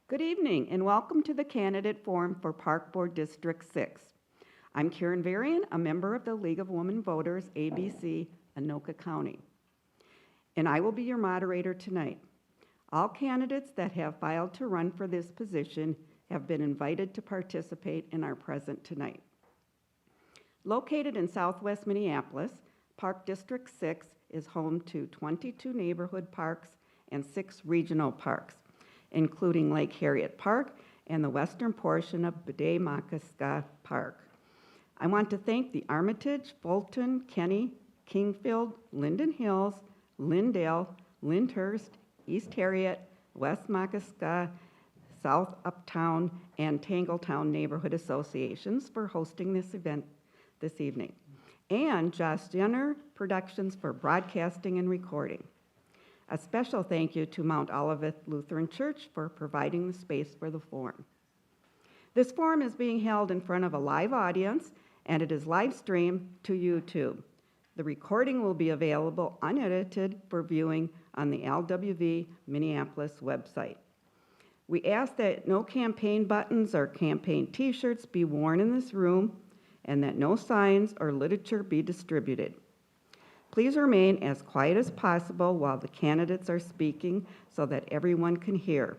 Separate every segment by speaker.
Speaker 1: Good evening and welcome to the candidate forum for Park Board District 6. I'm Karen Varian, a member of the League of Women Voters, ABC, Anoka County. And I will be your moderator tonight. All candidates that have filed to run for this position have been invited to participate and are present tonight. Located in southwest Minneapolis, Park District 6 is home to 22 neighborhood parks and 6 regional parks, including Lake Harriet Park and the western portion of Bede-Makaska Park. I want to thank the Armitage, Fulton, Kenny, Kingfield, Linden Hills, Lindale, Lyndhurst, East Harriet, West Makaska, South Uptown, and Tangletown neighborhood associations for hosting this event this evening, and Josh Jenner Productions for broadcasting and recording. A special thank you to Mount Olivet Lutheran Church for providing the space for the forum. This forum is being held in front of a live audience, and it is live streamed to YouTube. The recording will be available unedited for viewing on the LWV Minneapolis website. We ask that no campaign buttons or campaign t-shirts be worn in this room and that no signs or literature be distributed. Please remain as quiet as possible while the candidates are speaking so that everyone can hear.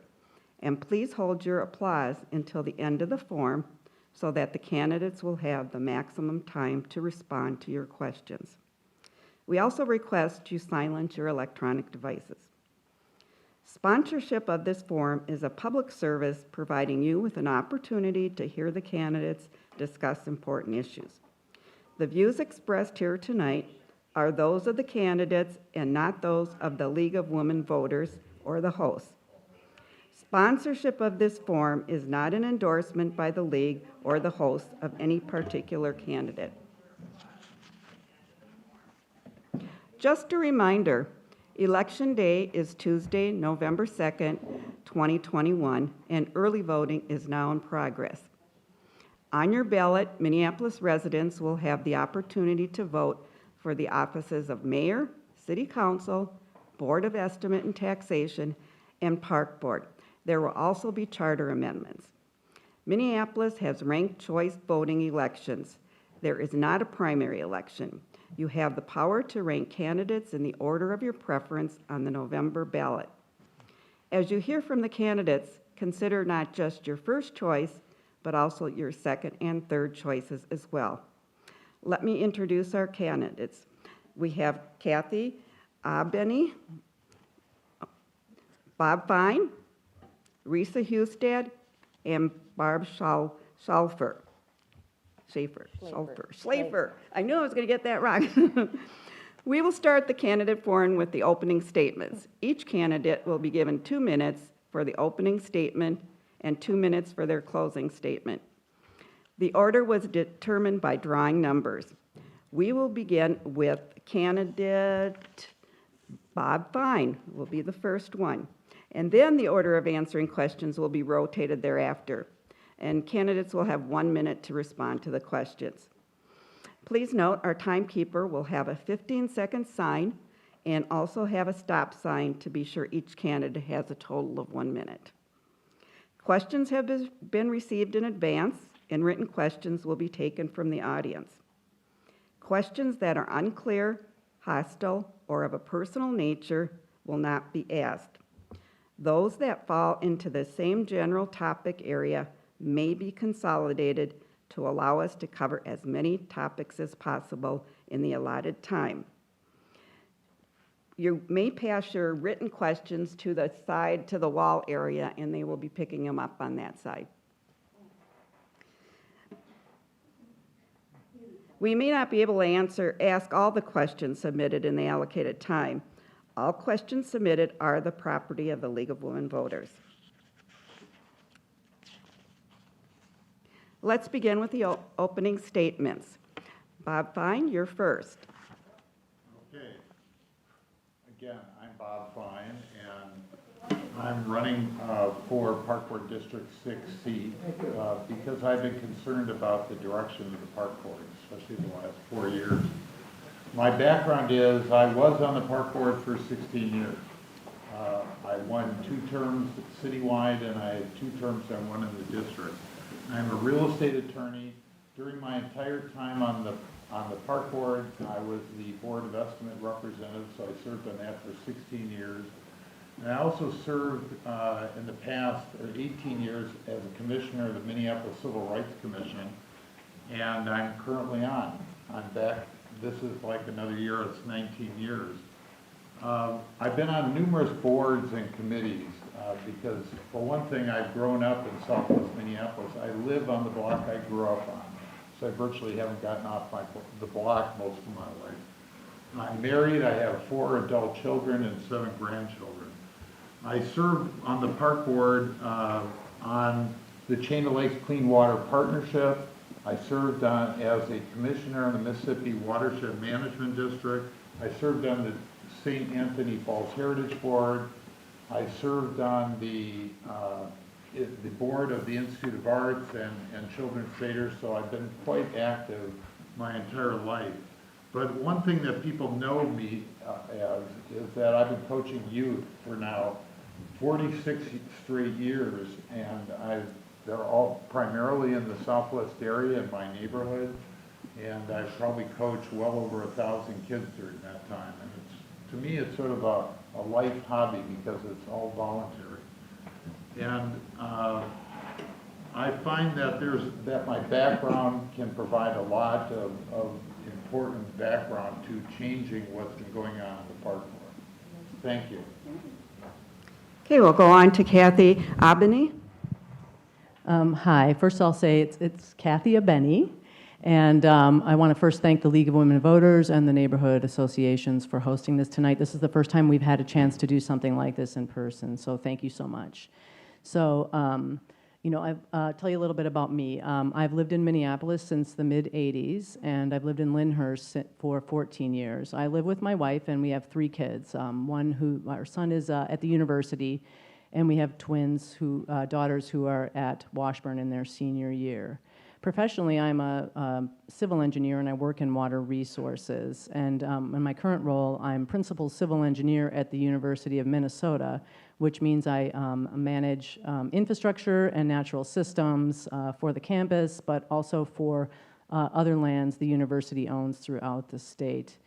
Speaker 1: And please hold your applause until the end of the forum so that the candidates will have the maximum time to respond to your questions. We also request you silence your electronic devices. Sponsorship of this forum is a public service providing you with an opportunity to hear the candidates discuss important issues. The views expressed here tonight are those of the candidates and not those of the League of Women Voters or the host. Sponsorship of this forum is not an endorsement by the League or the host of any particular candidate. Just a reminder, Election Day is Tuesday, November 2nd, 2021, and early voting is now in progress. On your ballot, Minneapolis residents will have the opportunity to vote for the offices of Mayor, City Council, Board of Estimate and Taxation, and Park Board. There will also be charter amendments. Minneapolis has ranked choice voting elections. There is not a primary election. You have the power to rank candidates in the order of your preference on the November ballot. As you hear from the candidates, consider not just your first choice, but also your second and third choices as well. Let me introduce our candidates. We have Kathy Abeni, Bob Fine, Risa Hustad, and Barb Schlafer. I knew I was going to get that wrong. We will start the candidate forum with the opening statements. Each candidate will be given 2 minutes for the opening statement and 2 minutes for their closing statement. The order was determined by drawing numbers. We will begin with candidate Bob Fine will be the first one. And then the order of answering questions will be rotated thereafter. And candidates will have 1 minute to respond to the questions. Please note our timekeeper will have a 15-second sign and also have a stop sign to be sure each candidate has a total of 1 minute. Questions have been received in advance, and written questions will be taken from the audience. Questions that are unclear, hostile, or of a personal nature will not be asked. Those that fall into the same general topic area may be consolidated to allow us to cover as many topics as possible in the allotted time. You may pass your written questions to the side, to the wall area, and they will be picking them up on that side. We may not be able to ask all the questions submitted in the allocated time. All questions submitted are the property of the League of Women Voters. Let's begin with the opening statements. Bob Fine, you're first.
Speaker 2: Okay. Again, I'm Bob Fine, and I'm running for Park Board District 6 seat because I've been concerned about the direction of the Park Board, especially the last 4 years. My background is I was on the Park Board for 16 years. I won 2 terms citywide, and I had 2 terms I won in the district. I'm a real estate attorney. During my entire time on the park board, I was the board of estimate representative, so I served on that for 16 years. And I also served in the past 18 years as a commissioner of the Minneapolis Civil Rights Commission, and I'm currently on. I'm back. This is like another year. It's 19 years. I've been on numerous boards and committees because, for one thing, I've grown up in Southwest Minneapolis. I live on the block I grew up on, so I virtually haven't gotten off the block most of my life. I'm married. I have 4 adult children and 7 grandchildren. I served on the park board on the Chain of Lakes Clean Water Partnership. I served as a commissioner on the Mississippi Watershed Management District. I served on the St. Anthony Falls Heritage Board. I served on the board of the Institute of Arts and Children's Theater, so I've been quite active my entire life. But one thing that people know me as is that I've been coaching youth for now 46 straight years, and they're all primarily in the Southwest area in my neighborhood, and I've probably coached well over 1,000 kids during that time. And to me, it's sort of a life hobby because it's all voluntary. And I find that my background can provide a lot of important background to changing what's been going on in the park board. Thank you.
Speaker 1: Okay, we'll go on to Kathy Abeny.
Speaker 3: Hi, first I'll say it's Kathy Abeny, and I want to first thank the League of Women Voters and the neighborhood associations for hosting this tonight. This is the first time we've had a chance to do something like this in person, so thank you so much. So, I'll tell you a little bit about me. I've lived in Minneapolis since the mid-'80s, and I've lived in Lyndhurst for 14 years. I live with my wife, and we have 3 kids. Our son is at the university, and we have daughters who are at Washburn in their senior year. Professionally, I'm a civil engineer, and I work in water resources. And in my current role, I'm principal civil engineer at the University of Minnesota, which means I manage infrastructure and natural systems for the campus, but also for other lands the university owns throughout the state.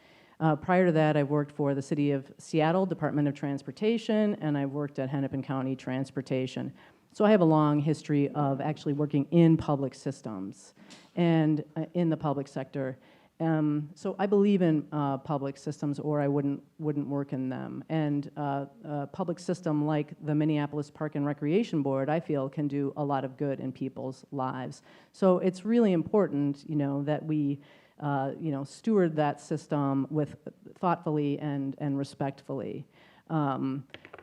Speaker 3: Prior to that, I worked for the City of Seattle Department of Transportation, and I worked at Hennepin County Transportation. So I have a long history of actually working in public systems and in the public sector. So I believe in public systems, or I wouldn't work in them. And a public system like the Minneapolis Park and Recreation Board, I feel, can do a lot of good in people's lives. So it's really important, that we steward that system thoughtfully and respectfully.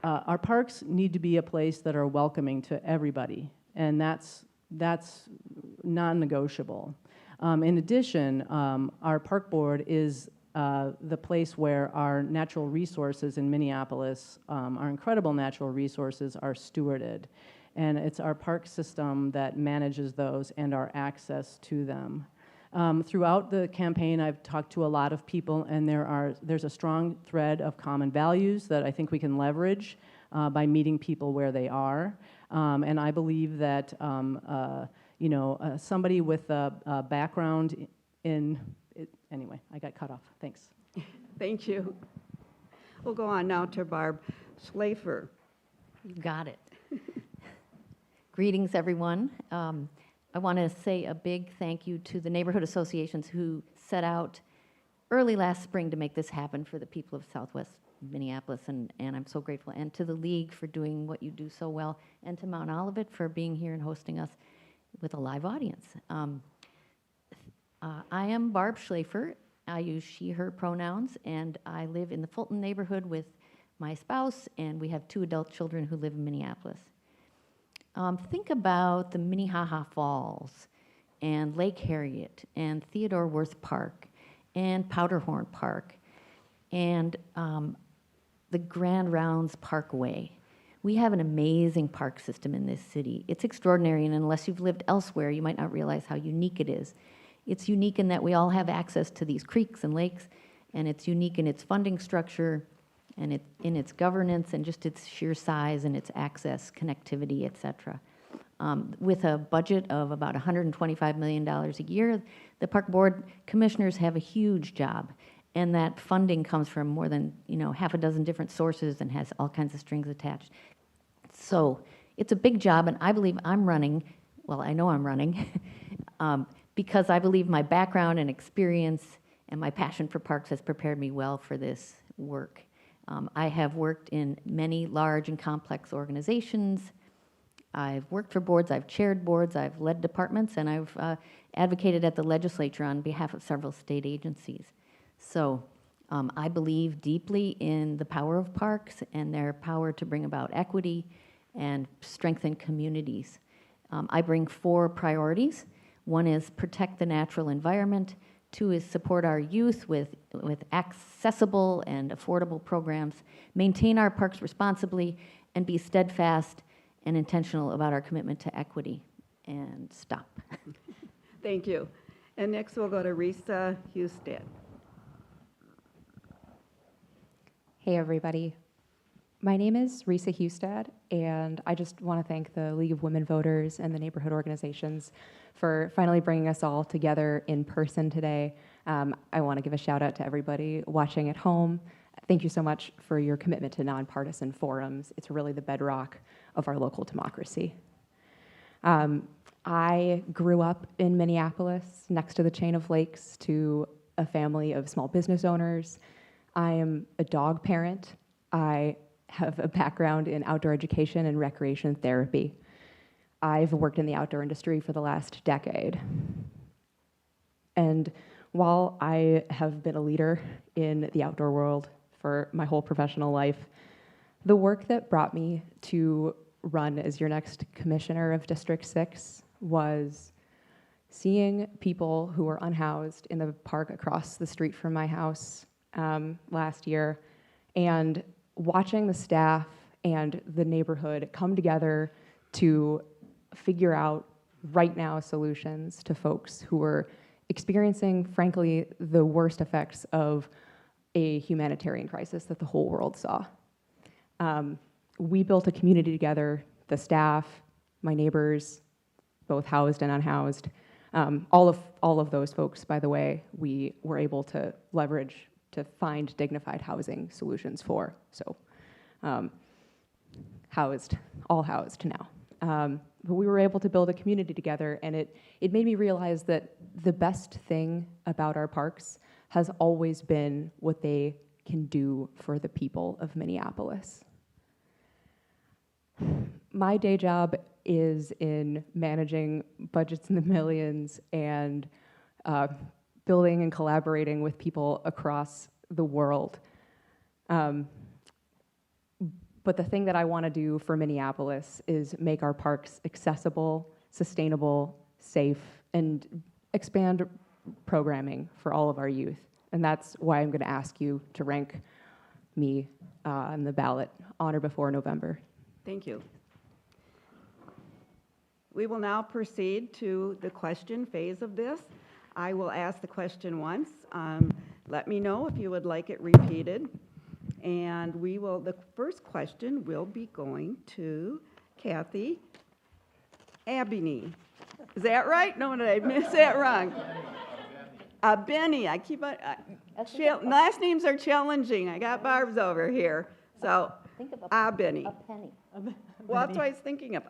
Speaker 3: Our parks need to be a place that are welcoming to everybody, and that's non-negotiable. In addition, our park board is the place where our natural resources in Minneapolis, our incredible natural resources, are stewarded. And it's our park system that manages those and our access to them. Throughout the campaign, I've talked to a lot of people, and there's a strong thread of common values that I think we can leverage by meeting people where they are. And I believe that somebody with a background anyway, I got cut off. Thanks.
Speaker 1: Thank you. We'll go on now to Barb Schlafer.
Speaker 4: You got it. Greetings, everyone. I want to say a big thank you to the neighborhood associations who set out early last spring to make this happen for the people of Southwest Minneapolis, and I'm so grateful. And to the League for doing what you do so well, and to Mount Olivet for being here and hosting us with a live audience. I am Barb Schlafer. I use she, her pronouns, and I live in the Fulton neighborhood with my spouse, and we have 2 adult children who live in Minneapolis. Think about the Minnehaha Falls and Lake Harriet and Theodore Wirth Park and Powderhorn Park and the Grand Rounds Parkway. We have an amazing park system in this city. It's extraordinary, and unless you've lived elsewhere, you might not realize how unique it is. It's unique in that we all have access to these creeks and lakes, and it's unique in its funding structure, and in its governance and just its sheer size and its access, connectivity, et cetera. With a budget of about $125 million a year, the Park Board Commissioners have a huge job, and that funding comes from more than half a dozen different sources and has all kinds of strings attached. So it's a big job, and I believe I'm running, well, I know I'm running, because I believe my background and experience and my passion for parks has prepared me well for this work. I have worked in many large and complex organizations. I've worked for boards, I've chaired boards, I've led departments, and I've advocated at the legislature on behalf of several state agencies. So I believe deeply in the power of parks and their power to bring about equity and strengthen communities. I bring 4 priorities. One is protect the natural environment. 2 is support our youth with accessible and affordable programs, maintain our parks responsibly, and be steadfast and intentional about our commitment to equity. And stop.
Speaker 1: Thank you. And next we'll go to Risa Husted.
Speaker 5: Hey everybody. My name is Risa Hustad, and I just want to thank the League of Women Voters and the neighborhood organizations for finally bringing us all together in person today. I want to give a shout out to everybody watching at home. Thank you so much for your commitment to nonpartisan forums. It's really the bedrock of our local democracy. I grew up in Minneapolis, next to the chain of lakes, to a family of small business owners. I am a dog parent. I have a background in outdoor education and recreation therapy. I've worked in the outdoor industry for the last decade. And while I have been a leader in the outdoor world for my whole professional life, the work that brought me to run as your next commissioner of District 6 was seeing people who were unhoused in the park across the street from my house last year, and watching the staff and the neighborhood come together to figure out right now solutions to folks who were experiencing, frankly, the worst effects of a humanitarian crisis that the whole world saw. We built a community together, the staff, my neighbors, both housed and unhoused. All of those folks, by the way, we were able to leverage to find dignified housing solutions for. So all housed now. But we were able to build a community together, and it made me realize that the best thing about our parks has always been what they can do for the people of Minneapolis. My day job is in managing budgets in the millions and building and collaborating with people across the world. But the thing that I want to do for Minneapolis is make our parks accessible, sustainable, safe, and expand programming for all of our youth. And that's why I'm going to ask you to rank me on the ballot on or before November.
Speaker 1: Thank you. We will now proceed to the question phase of this. I will ask the question once. Let me know if you would like it repeated. And the first question will be going to Kathy Abney. Is that right? No, did I miss that wrong? Benny, I keep on, last names are challenging. I got Barb's over here. So,
Speaker 4: Think of
Speaker 1: Benny.
Speaker 4: a penny.
Speaker 1: Well, that's what I was thinking of.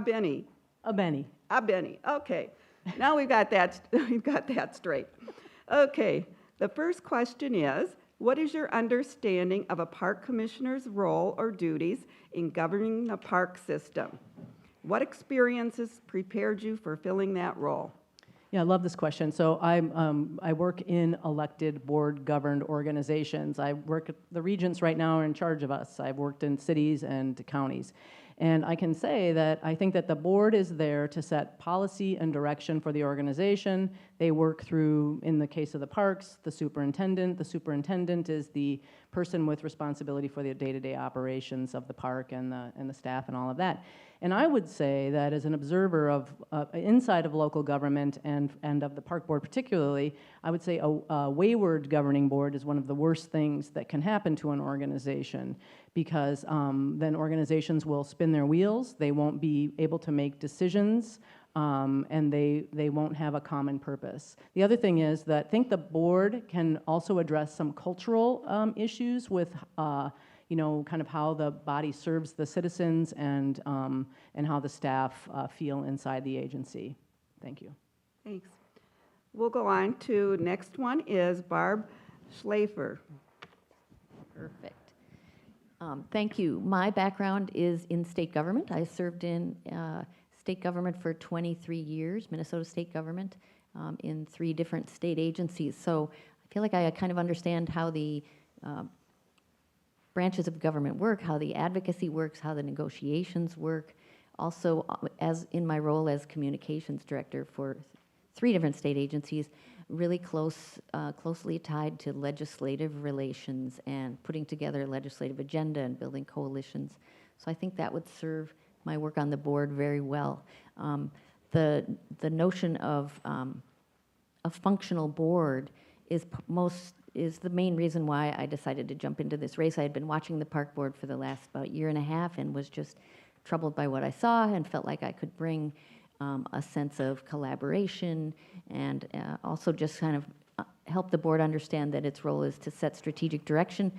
Speaker 1: Benny.
Speaker 3: Benny.
Speaker 1: Benny. Okay. Now we've got that straight. Okay. The first question is, what is your understanding of a park commissioner's role or duties in governing the park system? What experiences prepared you for filling that role?
Speaker 3: Yeah, I love this question. So I work in elected board-governed organizations. I work at the regents right now are in charge of us. I've worked in cities and counties. And I can say that I think that the board is there to set policy and direction for the organization. They work through, in the case of the parks, the superintendent. The superintendent is the person with responsibility for the day-to-day operations of the park and the staff and all of that. And I would say that as an observer of inside of local government and of the park board particularly, I would say a wayward governing board is one of the worst things that can happen to an organization, because then organizations will spin their wheels, they won't be able to make decisions, and they won't have a common purpose. The other thing is that I think the board can also address some cultural issues with you know, kind of how the body serves the citizens and how the staff feel inside the agency. Thank you.
Speaker 1: Thanks. We'll go on to, next one is Barb Schlafer.
Speaker 4: Perfect. Thank you. My background is in state government. I served in state government for 23 years, Minnesota state government, in 3 different state agencies. So I feel like I kind of understand how the branches of government work, how the advocacy works, how the negotiations work. Also, as in my role as communications director for 3 different state agencies, really closely tied to legislative relations and putting together a legislative agenda and building coalitions. So I think that would serve my work on the board very well. The notion of a functional board is the main reason why I decided to jump into this race. I had been watching the park board for the last about year and a half and was just troubled by what I saw and felt like I could bring a sense of collaboration and also just kind of help the board understand that its role is to set strategic direction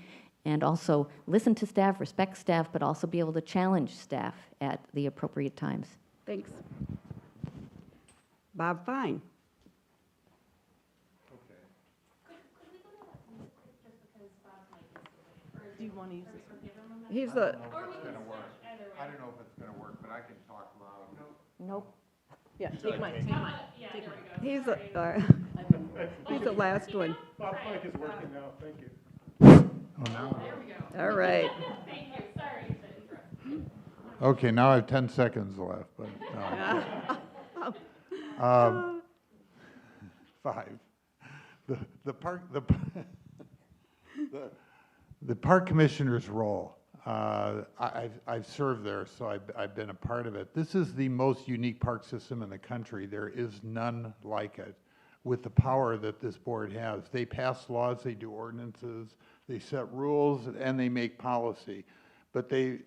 Speaker 4: and also listen to staff, respect staff, but also be able to challenge staff at the appropriate times.
Speaker 1: Thanks. Bob Fine.
Speaker 3: Do you want to use this?
Speaker 1: He's
Speaker 2: I
Speaker 1: the,
Speaker 2: don't know if it's gonna work. I don't know if it's gonna work, but I can talk loud.
Speaker 4: Nope.
Speaker 3: Yeah, take mine. Take mine. Take mine.
Speaker 1: he's the, he's the last one.
Speaker 6: Bob Mike is working now, thank you.
Speaker 2: Oh, now?
Speaker 1: All right.
Speaker 2: Okay, now I have 10 seconds left, but, no. 5. The park commissioner's role, I've served there, so I've been a part of it. This is the most unique park system in the country. There is none like it with the power that this board has. They pass laws, they do ordinances, they set rules, and they make policy. But the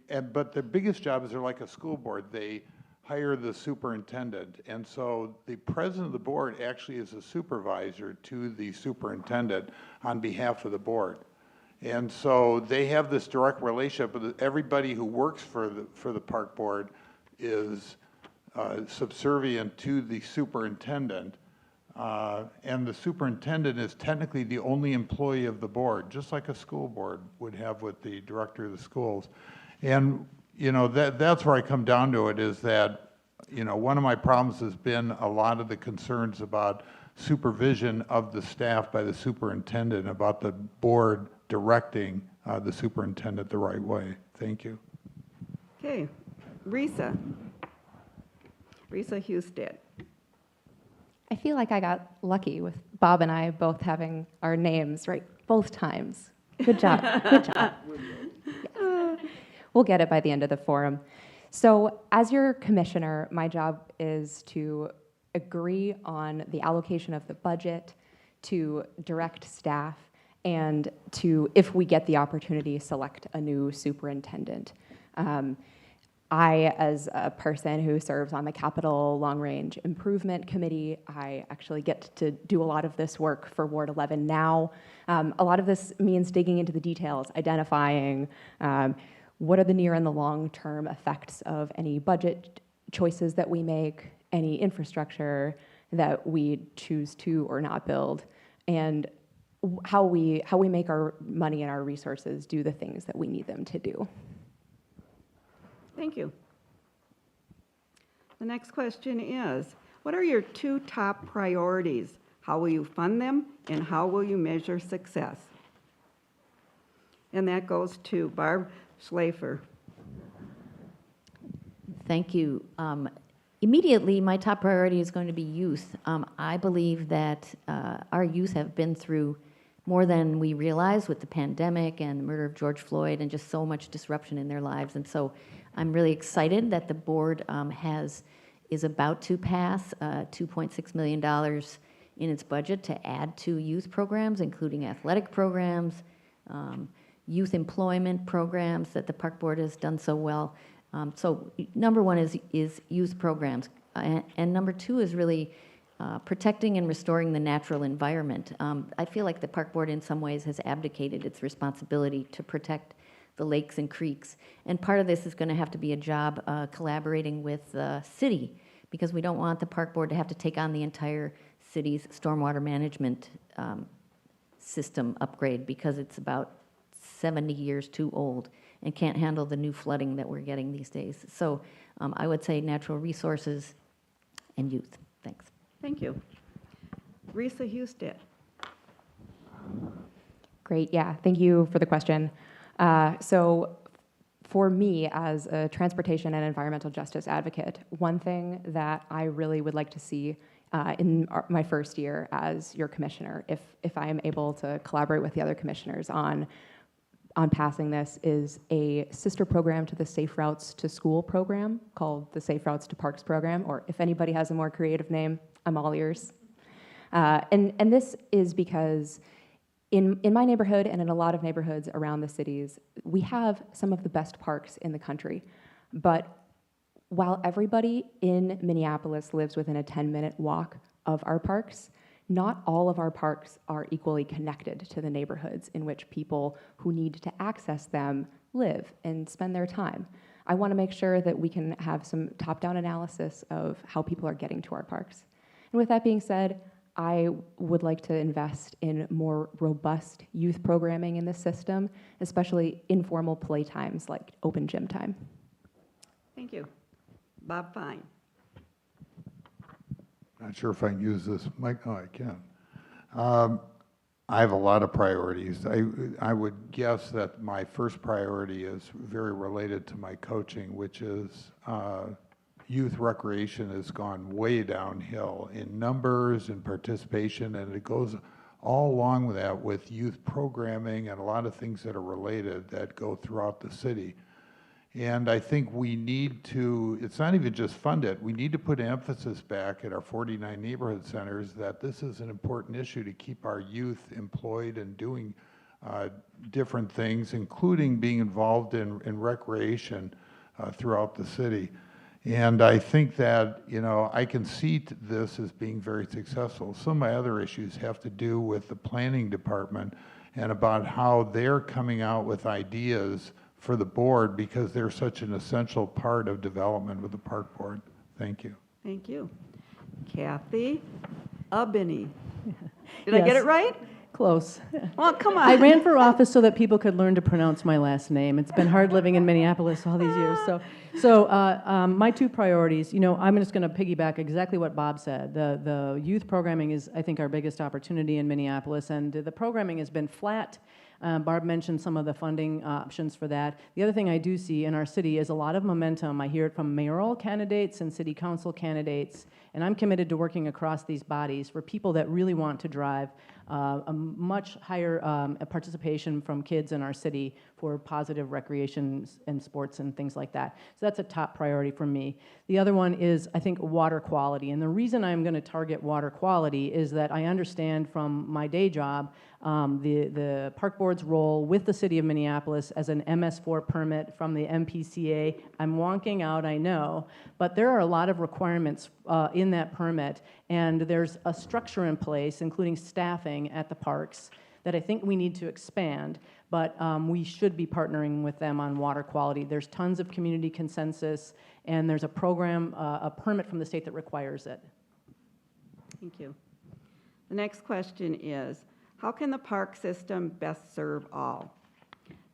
Speaker 2: biggest job is they're like a school board. They hire the superintendent. And so the president of the board actually is a supervisor to the superintendent on behalf of the board. And so they have this direct relationship with everybody who works for the park board is subservient to the superintendent. And the superintendent is technically the only employee of the board, just like a school board would have with the director of the schools. And, you know, that's where I come down to it, is that, you know, one of my problems has been a lot of the concerns about supervision of the staff by the superintendent, about the board directing the superintendent the right way. Thank you.
Speaker 1: Okay, Risa Husted.
Speaker 5: I feel like I got lucky with Bob and I both having our names right both times. Good job. Good job. Yeah. We'll get it by the end of the forum. So as your commissioner, my job is to agree on the allocation of the budget, to direct staff, and to, if we get the opportunity, select a new superintendent. I, as a person who serves on the Capital Long Range Improvement Committee, I actually get to do a lot of this work for Ward 11 now. A lot of this means digging into the details, identifying what are the near and the long-term effects of any budget choices that we make, any infrastructure that we choose to or not build, and how we make our money and our resources do the things that we need them to do.
Speaker 1: Thank you. The next question is, what are your 2 top priorities? How will you fund them, and how will you measure success? And that goes to Barb Schlafer.
Speaker 4: Thank you. Immediately, my top priority is going to be youth. I believe that our youth have been through more than we realize with the pandemic and the murder of George Floyd and just so much disruption in their lives. And so I'm really excited that the board is about to pass $2.6 million in its budget to add to youth programs, including athletic programs, youth employment programs that the park board has done so well. So number one is youth programs. And number two is really protecting and restoring the natural environment. I feel like the park board in some ways has abdicated its responsibility to protect the lakes and creeks. And part of this is going to have to be a job collaborating with the city, because we don't want the park board to have to take on the entire city's stormwater management system upgrade, because it's about 70 years too old and can't handle the new flooding that we're getting these days. So I would say natural resources and youth. Thanks.
Speaker 1: Thank you. Risa Husted.
Speaker 5: Great, yeah, thank you for the question. So for me, as a transportation and environmental justice advocate, one thing that I really would like to see in my first year as your commissioner, if I am able to collaborate with the other commissioners on passing this, is a sister program to the Safe Routes to School program called the Safe Routes to Parks program, or if anybody has a more creative name, I'm all ears. And this is because in my neighborhood and in a lot of neighborhoods around the cities, we have some of the best parks in the country. But while everybody in Minneapolis lives within a 10-minute walk of our parks, not all of our parks are equally connected to the neighborhoods in which people who need to access them live and spend their time. I want to make sure that we can have some top-down analysis of how people are getting to our parks. And with that being said, I would like to invest in more robust youth programming in the system, especially informal playtimes like open gym time.
Speaker 1: Thank you. Bob Fine.
Speaker 2: Not sure if I can use this mic. Oh, I can. I have a lot of priorities. I would guess that my first priority is very related to my coaching, which is youth recreation has gone way downhill in numbers and participation, and it goes all along with that with youth programming and a lot of things that are related that go throughout the city. And I think we need to, it's not even just fund it, we need to put emphasis back at our 49 neighborhood centers that this is an important issue to keep our youth employed and doing different things, including being involved in recreation throughout the city. And I think that, you know, I can see this as being very successful. Some of my other issues have to do with the planning department and about how they're coming out with ideas for the board, because they're such an essential part of development with the park board. Thank you.
Speaker 1: Thank you. Kathy Abeni. Did I get
Speaker 3: Yes.
Speaker 1: it right?
Speaker 3: Close.
Speaker 1: Well, come on.
Speaker 3: I ran for office so that people could learn to pronounce my last name. It's been hard living in Minneapolis all these years. So my two priorities, you know, I'm just going to piggyback exactly what Bob said. The youth programming is, I think, our biggest opportunity in Minneapolis, and the programming has been flat. Barb mentioned some of the funding options for that. The other thing I do see in our city is a lot of momentum. I hear it from mayoral candidates and city council candidates, and I'm committed to working across these bodies for people that really want to drive a much higher participation from kids in our city for positive recreation and sports and things like that. So that's a top priority for me. The other one is, I think, water quality. And the reason I'm going to target water quality is that I understand from my day job the park board's role with the city of Minneapolis as an MS4 permit from the MPCA. I'm wonking out, I know, but there are a lot of requirements in that permit, and there's a structure in place, including staffing at the parks, that I think we need to expand, but we should be partnering with them on water quality. There's tons of community consensus, and there's a program, a permit from the state that requires it.
Speaker 1: Thank you. The next question is, how can the park system best serve all?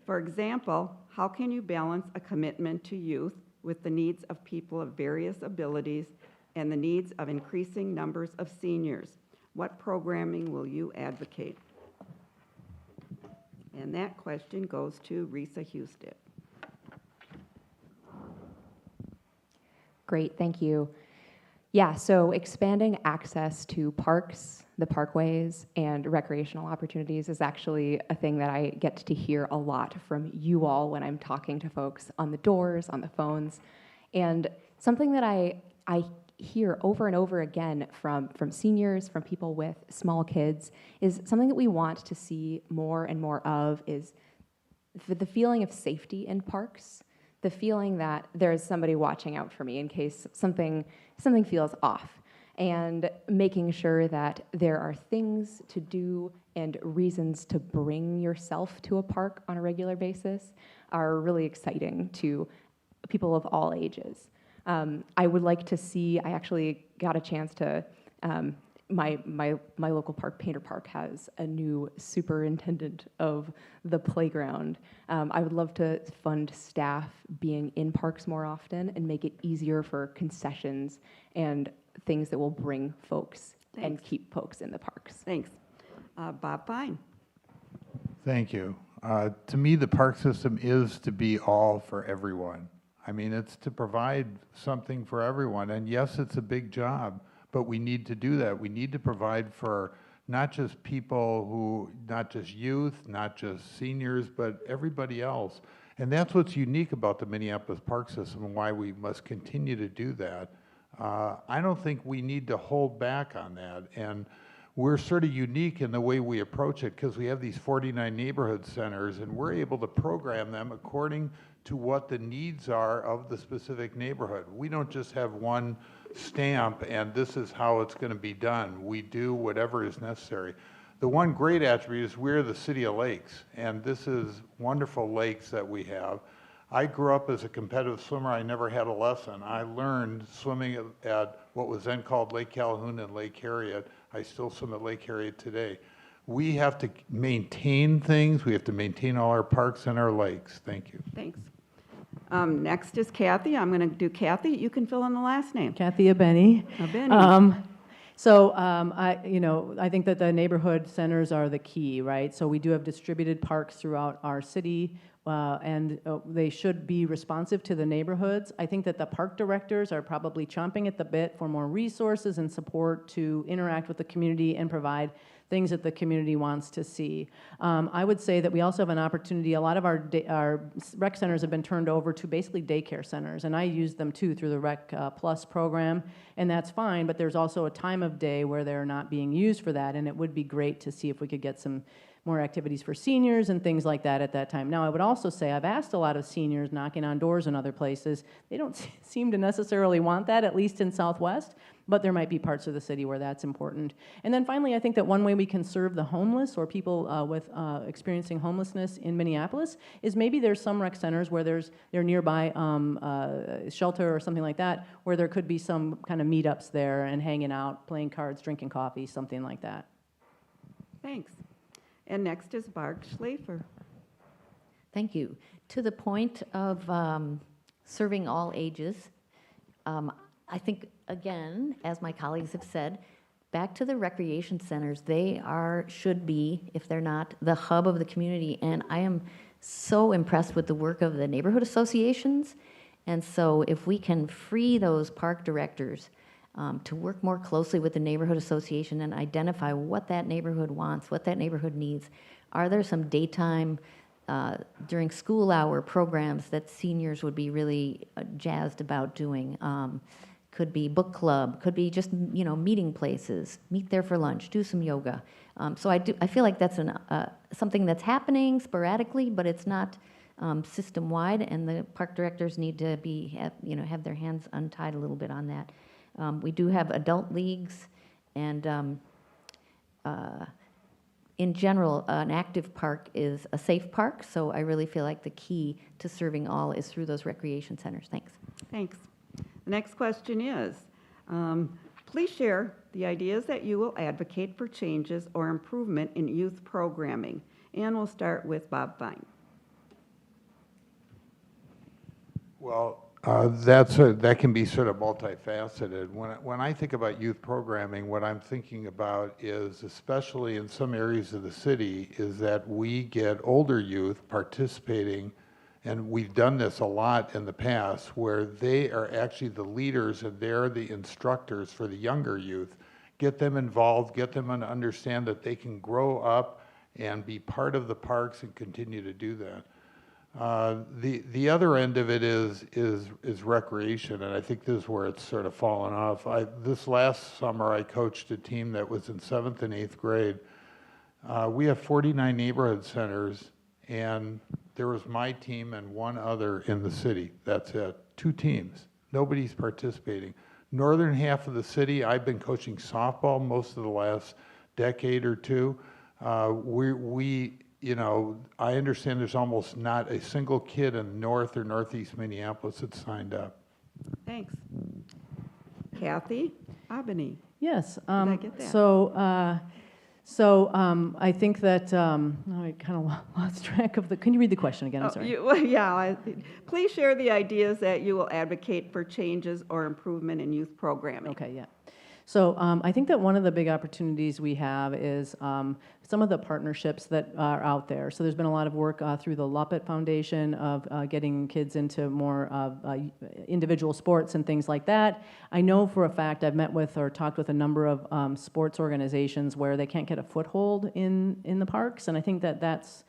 Speaker 1: For example, how can you balance a commitment to youth with the needs of people of various abilities and the needs of increasing numbers of seniors? What programming will you advocate? And that question goes to Risa Husted.
Speaker 5: Great, thank you. Yeah, so expanding access to parks, the parkways, and recreational opportunities is actually a thing that I get to hear a lot from you all when I'm talking to folks on the doors, on the phones. And something that I hear over and over again from seniors, from people with small kids, is something that we want to see more and more of is the feeling of safety in parks, the feeling that there's somebody watching out for me in case something feels off, and making sure that there are things to do and reasons to bring yourself to a park on a regular basis are really exciting to people of all ages. I would like to see, I actually got a chance to, my local park, Painter Park, has a new superintendent of the playground. I would love to fund staff being in parks more often and make it easier for concessions and things that will bring folks and
Speaker 1: Thanks.
Speaker 5: keep folks in the parks.
Speaker 1: Thanks. Bob Fine.
Speaker 2: Thank you. To me, the park system is to be all for everyone. I mean, it's to provide something for everyone. And yes, it's a big job, but we need to do that. We need to provide for not just people who, not just youth, not just seniors, but everybody else. And that's what's unique about the Minneapolis park system and why we must continue to do that. I don't think we need to hold back on that. And we're sort of unique in the way we approach it because we have these 49 neighborhood centers and we're able to program them according to what the needs are of the specific neighborhood. We don't just have one stamp and this is how it's going to be done. We do whatever is necessary. The one great attribute is we're the city of lakes, and this is wonderful lakes that we have. I grew up as a competitive swimmer. I never had a lesson. I learned swimming at what was then called Lake Calhoun and Lake Harriet. I still swim at Lake Harriet today. We have to maintain things. We have to maintain all our parks and our lakes. Thank you.
Speaker 1: Thanks. Next is Kathy. I'm going to do Kathy. You can fill in the last name.
Speaker 3: Kathy Abeni.
Speaker 1: Abeni.
Speaker 3: I think that the neighborhood centers are the key, right? So we do have distributed parks throughout our city, and they should be responsive to the neighborhoods. I think that the park directors are probably chomping at the bit for more resources and support to interact with the community and provide things that the community wants to see. I would say that we also have an opportunity. A lot of our rec centers have been turned over to basically daycare centers, and I use them too through the Rec Plus program, and that's fine, but there's also a time of day where they're not being used for that, and it would be great to see if we could get some more activities for seniors and things like that at that time. Now, I would also say I've asked a lot of seniors knocking on doors in other places. They don't seem to necessarily want that, at least in Southwest, but there might be parts of the city where that's important. And then finally, I think that one way we can serve the homeless or people with experiencing homelessness in Minneapolis is maybe there's some rec centers where they're nearby shelter or something like that, where there could be some kind of meetups there and hanging out, playing cards, drinking coffee, something like that.
Speaker 1: Thanks. And next is Barb Schlafer.
Speaker 4: Thank you. To the point of serving all ages, I think, again, as my colleagues have said, back to the recreation centers, they should be, if they're not, the hub of the community. And I am so impressed with the work of the neighborhood associations. And so if we can free those park directors to work more closely with the neighborhood association and identify what that neighborhood wants, what that neighborhood needs. Are there some daytime, during school hour programs that seniors would be really jazzed about doing? Could be book club, could be just, meeting places, meet there for lunch, do some yoga. So I feel like that's something that's happening sporadically, but it's not system-wide, and the park directors need to have their hands untied a little bit on that. We do have adult leagues, and in general, an active park is a safe park, so I really feel like the key to serving all is through those recreation centers. Thanks.
Speaker 1: Thanks. The next question is, please share the ideas that you will advocate for changes or improvement in youth programming. And we'll start with Bob Fine.
Speaker 2: Well, that can be sort of multifaceted. When I think about youth programming, what I'm thinking about is, especially in some areas of the city, is that we get older youth participating And we've done this a lot in the past where they are actually the leaders and they're the instructors for the younger youth. Get them involved, get them to understand that they can grow up and be part of the parks and continue to do that. The other end of it is recreation, and I think this is where it's sort of fallen off. This last summer, I coached a team that was in 7th and 8th grade. We have 49 neighborhood centers, and there was my team and one other in the city. That's it. 2 teams. Nobody's participating. Northern half of the city, I've been coaching softball most of the last decade or two. You know, I understand there's almost not a single kid in North or Northeast Minneapolis that's signed up.
Speaker 1: Thanks. Kathy Abeny.
Speaker 3: Yes.
Speaker 1: I get that?
Speaker 3: I think that I kind of lost track of the. Can you read the question again? I'm sorry.
Speaker 1: Please share the ideas that you will advocate for changes or improvement in youth programming.
Speaker 3: Okay, yeah. So I think that one of the big opportunities we have is some of the partnerships that are out there. So there's been a lot of work through the Loppet Foundation of getting kids into more individual sports and things like that. I know for a fact I've met with or talked with a number of sports organizations where they can't get a foothold in the parks, and I think that that's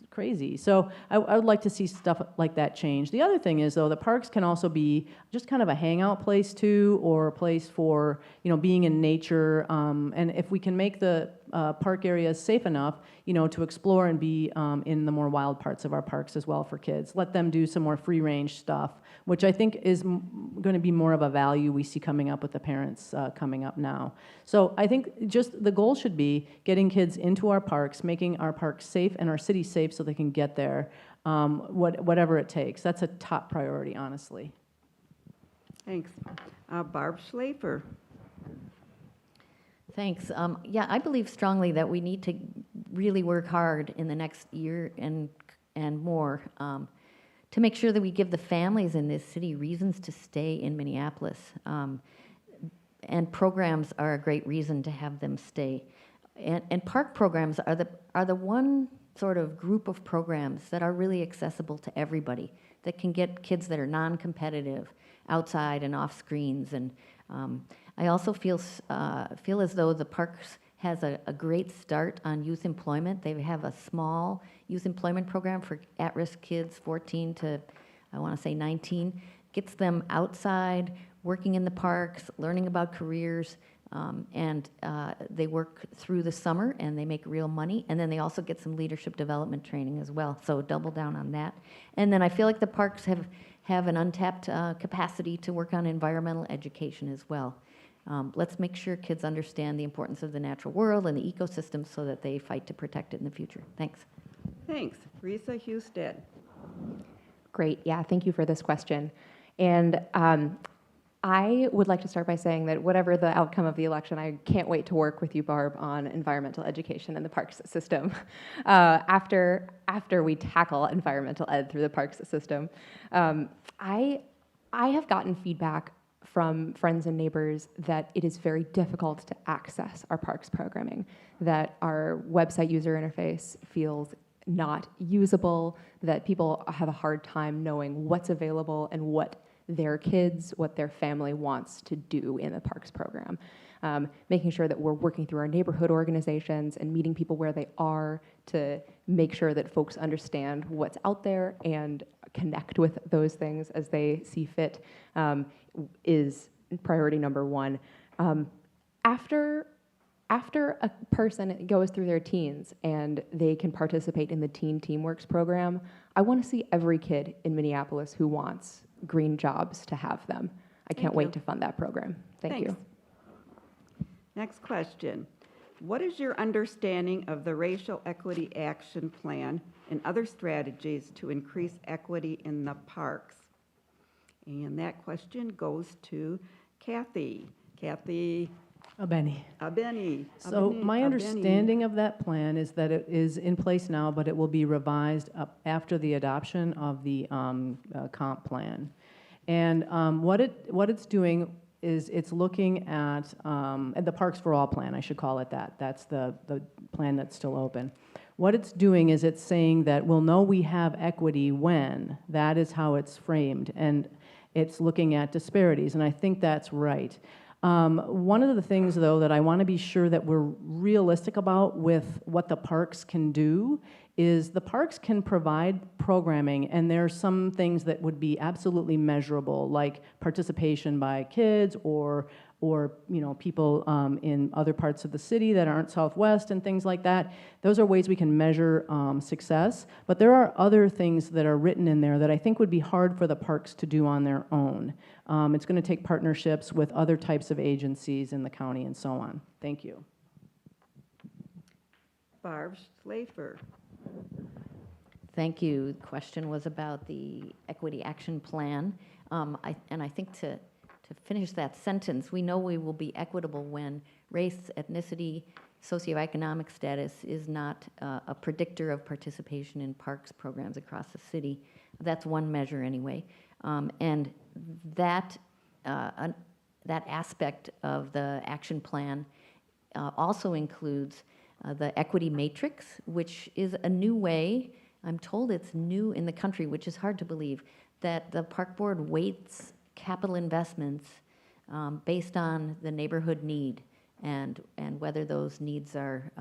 Speaker 3: crazy. So I would like to see stuff like that change. The other thing is, though, the parks can also be just kind of a hangout place too, or a place for, you know, being in nature. And if we can make the park areas safe enough, you know, to explore and be in the more wild parts of our parks as well for kids. Let them do some more free range stuff, which I think is going to be more of a value we see coming up with the parents coming up now. So I think just the goal should be getting kids into our parks, making our parks safe and our city safe so they can get there, whatever it takes. That's a top priority, honestly.
Speaker 1: Thanks. Barb Schlafer.
Speaker 4: Thanks. Yeah, I believe strongly that we need to really work hard in the next year and more to make sure that we give the families in this city reasons to stay in Minneapolis. And programs are a great reason to have them stay. And park programs are the one sort of group of programs that are really accessible to everybody, that can get kids that are non-competitive outside and off screens. And I also feel as though the parks has a great start on youth employment. They have a small youth employment program for at-risk kids, 14 to, I want to say 19. Gets them outside, working in the parks, learning about careers, and they work through the summer and they make real money. And then they also get some leadership development training as well. So double down on that. And then I feel like the parks have an untapped capacity to work on environmental education as well. Let's make sure kids understand the importance of the natural world and the ecosystem so that they fight to protect it in the future. Thanks.
Speaker 1: Thanks. Risa Husted.
Speaker 5: Great. Yeah, thank you for this question. And I would like to start by saying that whatever the outcome of the election, I can't wait to work with you, Barb, on environmental education in the parks system. After we tackle environmental ed through the parks system, I have gotten feedback from friends and neighbors that it is very difficult to access our parks programming, that our website user interface feels not usable, that people have a hard time knowing what's available and what their kids, what their family wants to do in the parks program. Making sure that we're working through our neighborhood organizations and meeting people where they are to make sure that folks understand what's out there and connect with those things as they see fit is priority number one. After a person goes through their teens and they can participate in the Teen Teamworks program, I want to see every kid in Minneapolis who wants green jobs to have them. I can't wait to fund that program. Thank you.
Speaker 1: Next question. What is your understanding of the Racial Equity Action Plan and other strategies to increase equity in the parks? And that question goes to Kathy. Kathy
Speaker 3: Abeny. So
Speaker 1: Abeny.
Speaker 3: my understanding of that plan is that it is in place now, but it will be revised up after the adoption of the comp plan. And what it's doing is it's looking at the Parks for All plan, I should call it that. That's the plan that's still open. What it's doing is it's saying that we'll know we have equity when. That is how it's framed, and it's looking at disparities, and I think that's right. One of the things, though, that I want to be sure that we're realistic about with what the parks can do is the parks can provide programming, and there are some things that would be absolutely measurable, like participation by kids or people in other parts of the city that aren't Southwest and things like that. Those are ways we can measure success. But there are other things that are written in there that I think would be hard for the parks to do on their own. It's going to take partnerships with other types of agencies in the county and so on. Thank you.
Speaker 1: Barb Schlafer.
Speaker 4: Thank you. The question was about the Equity Action Plan. I think to finish that sentence, we know we will be equitable when race, ethnicity, socioeconomic status is not a predictor of participation in parks programs across the city. That's one measure anyway. And that aspect of the action plan also includes the equity matrix, which is a new way, I'm told it's new in the country, which is hard to believe, that the park board weights capital investments based on the neighborhood need and whether those needs are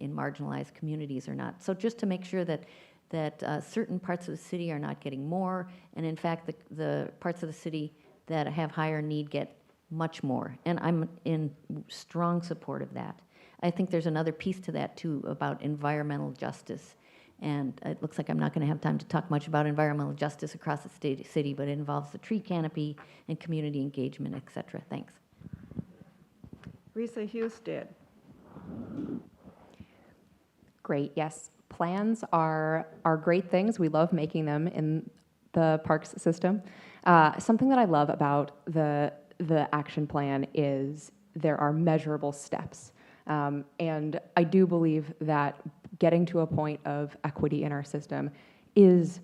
Speaker 4: in marginalized communities or not. So just to make sure that certain parts of the city are not getting more, and in fact the parts of the city that have higher need get much more. And I'm in strong support of that. I think there's another piece to that too about environmental justice. And it looks like I'm not going to have time to talk much about environmental justice across the city, but it involves the tree canopy and community engagement, et cetera. Thanks.
Speaker 1: Risa Husted.
Speaker 5: Great, yes. Plans are great things. We love making them in the parks system. Something that I love about the action plan is there are measurable steps. And I do believe that getting to a point of equity in our system is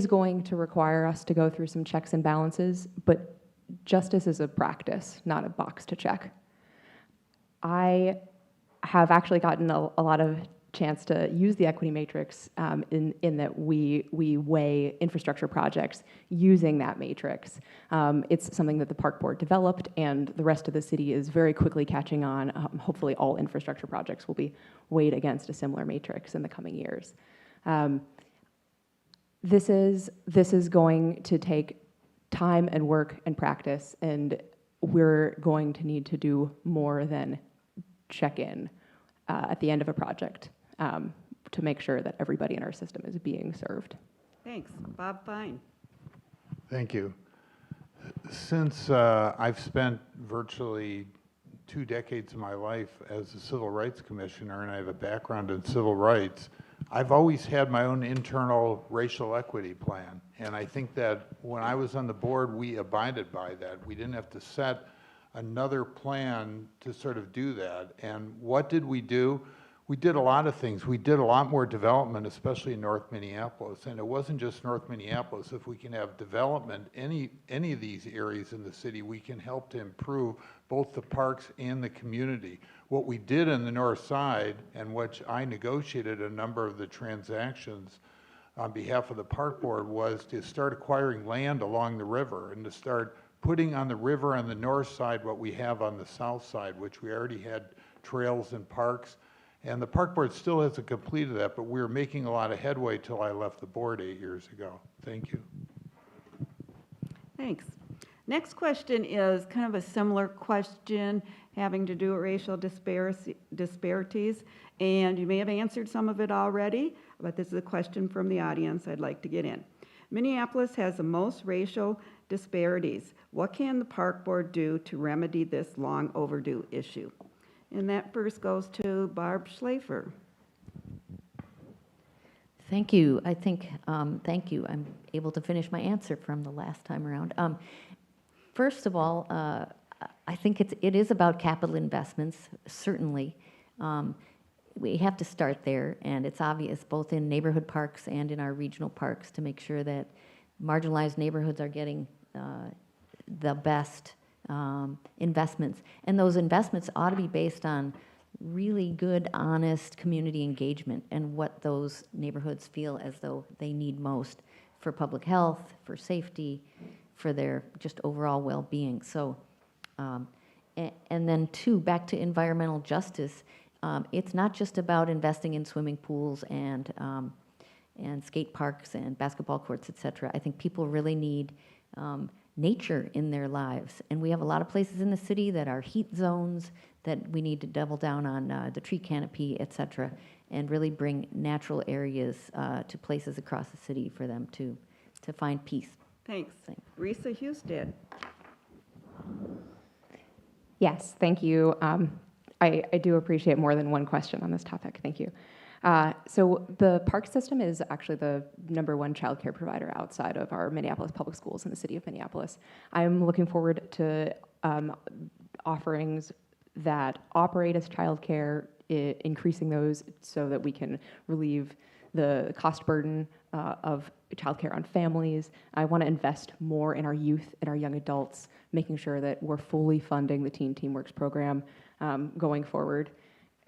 Speaker 5: going to require us to go through some checks and balances, but justice is a practice, not a box to check. I have actually gotten a lot of chance to use the equity matrix in that we weigh infrastructure projects using that matrix. It's something that the park board developed, and the rest of the city is very quickly catching on. Hopefully all infrastructure projects will be weighed against a similar matrix in the coming years. This is going to take time and work and practice, and we're going to need to do more than check in at the end of a project to make sure that everybody in our system is being served.
Speaker 1: Thanks. Bob Fine.
Speaker 2: Thank you. Since I've spent virtually 2 decades of my life as a civil rights commissioner, and I have a background in civil rights, I've always had my own internal racial equity plan. And I think that when I was on the board, we abided by that. We didn't have to set another plan to sort of do that. And what did we do? We did a lot of things. We did a lot more development, especially in North Minneapolis. And it wasn't just North Minneapolis. If we can have development, any of these areas in the city, we can help to improve both the parks and the community. What we did in the north side, and which I negotiated a number of the transactions on behalf of the park board, was to start acquiring land along the river and to start putting on the river on the north side what we have on the south side, which we already had trails and parks. And the park board still hasn't completed that, but we were making a lot of headway till I left the board 8 years ago. Thank you.
Speaker 1: Thanks. Next question is kind of a similar question having to do with racial disparities, and you may have answered some of it already, but this is a question from the audience I'd like to get in. Minneapolis has the most racial disparities. What can the park board do to remedy this long overdue issue? And that first goes to Barb Schlafer.
Speaker 4: Thank you. I think, thank you. I'm able to finish my answer from the last time around. First of all, I think it is about capital investments, certainly. We have to start there, and it's obvious both in neighborhood parks and in our regional parks to make sure that marginalized neighborhoods are getting the best investments. And those investments ought to be based on really good, honest community engagement and what those neighborhoods feel as though they need most for public health, for safety, for their just overall well-being. So, and then two, back to environmental justice. It's not just about investing in swimming pools and skate parks and basketball courts, et cetera. I think people really need nature in their lives. And we have a lot of places in the city that are heat zones that we need to double down on the tree canopy, et cetera, and really bring natural areas to places across the city for them to find peace.
Speaker 1: Thanks. Risa Husted.
Speaker 5: Yes, thank you. I do appreciate more than one question on this topic. Thank you. So the park system is actually the #1 childcare provider outside of our Minneapolis public schools in the city of Minneapolis. I'm looking forward to offerings that operate as childcare, increasing those so that we can relieve the cost burden of childcare on families. I want to invest more in our youth and our young adults, making sure that we're fully funding the Teen Teamworks program going forward.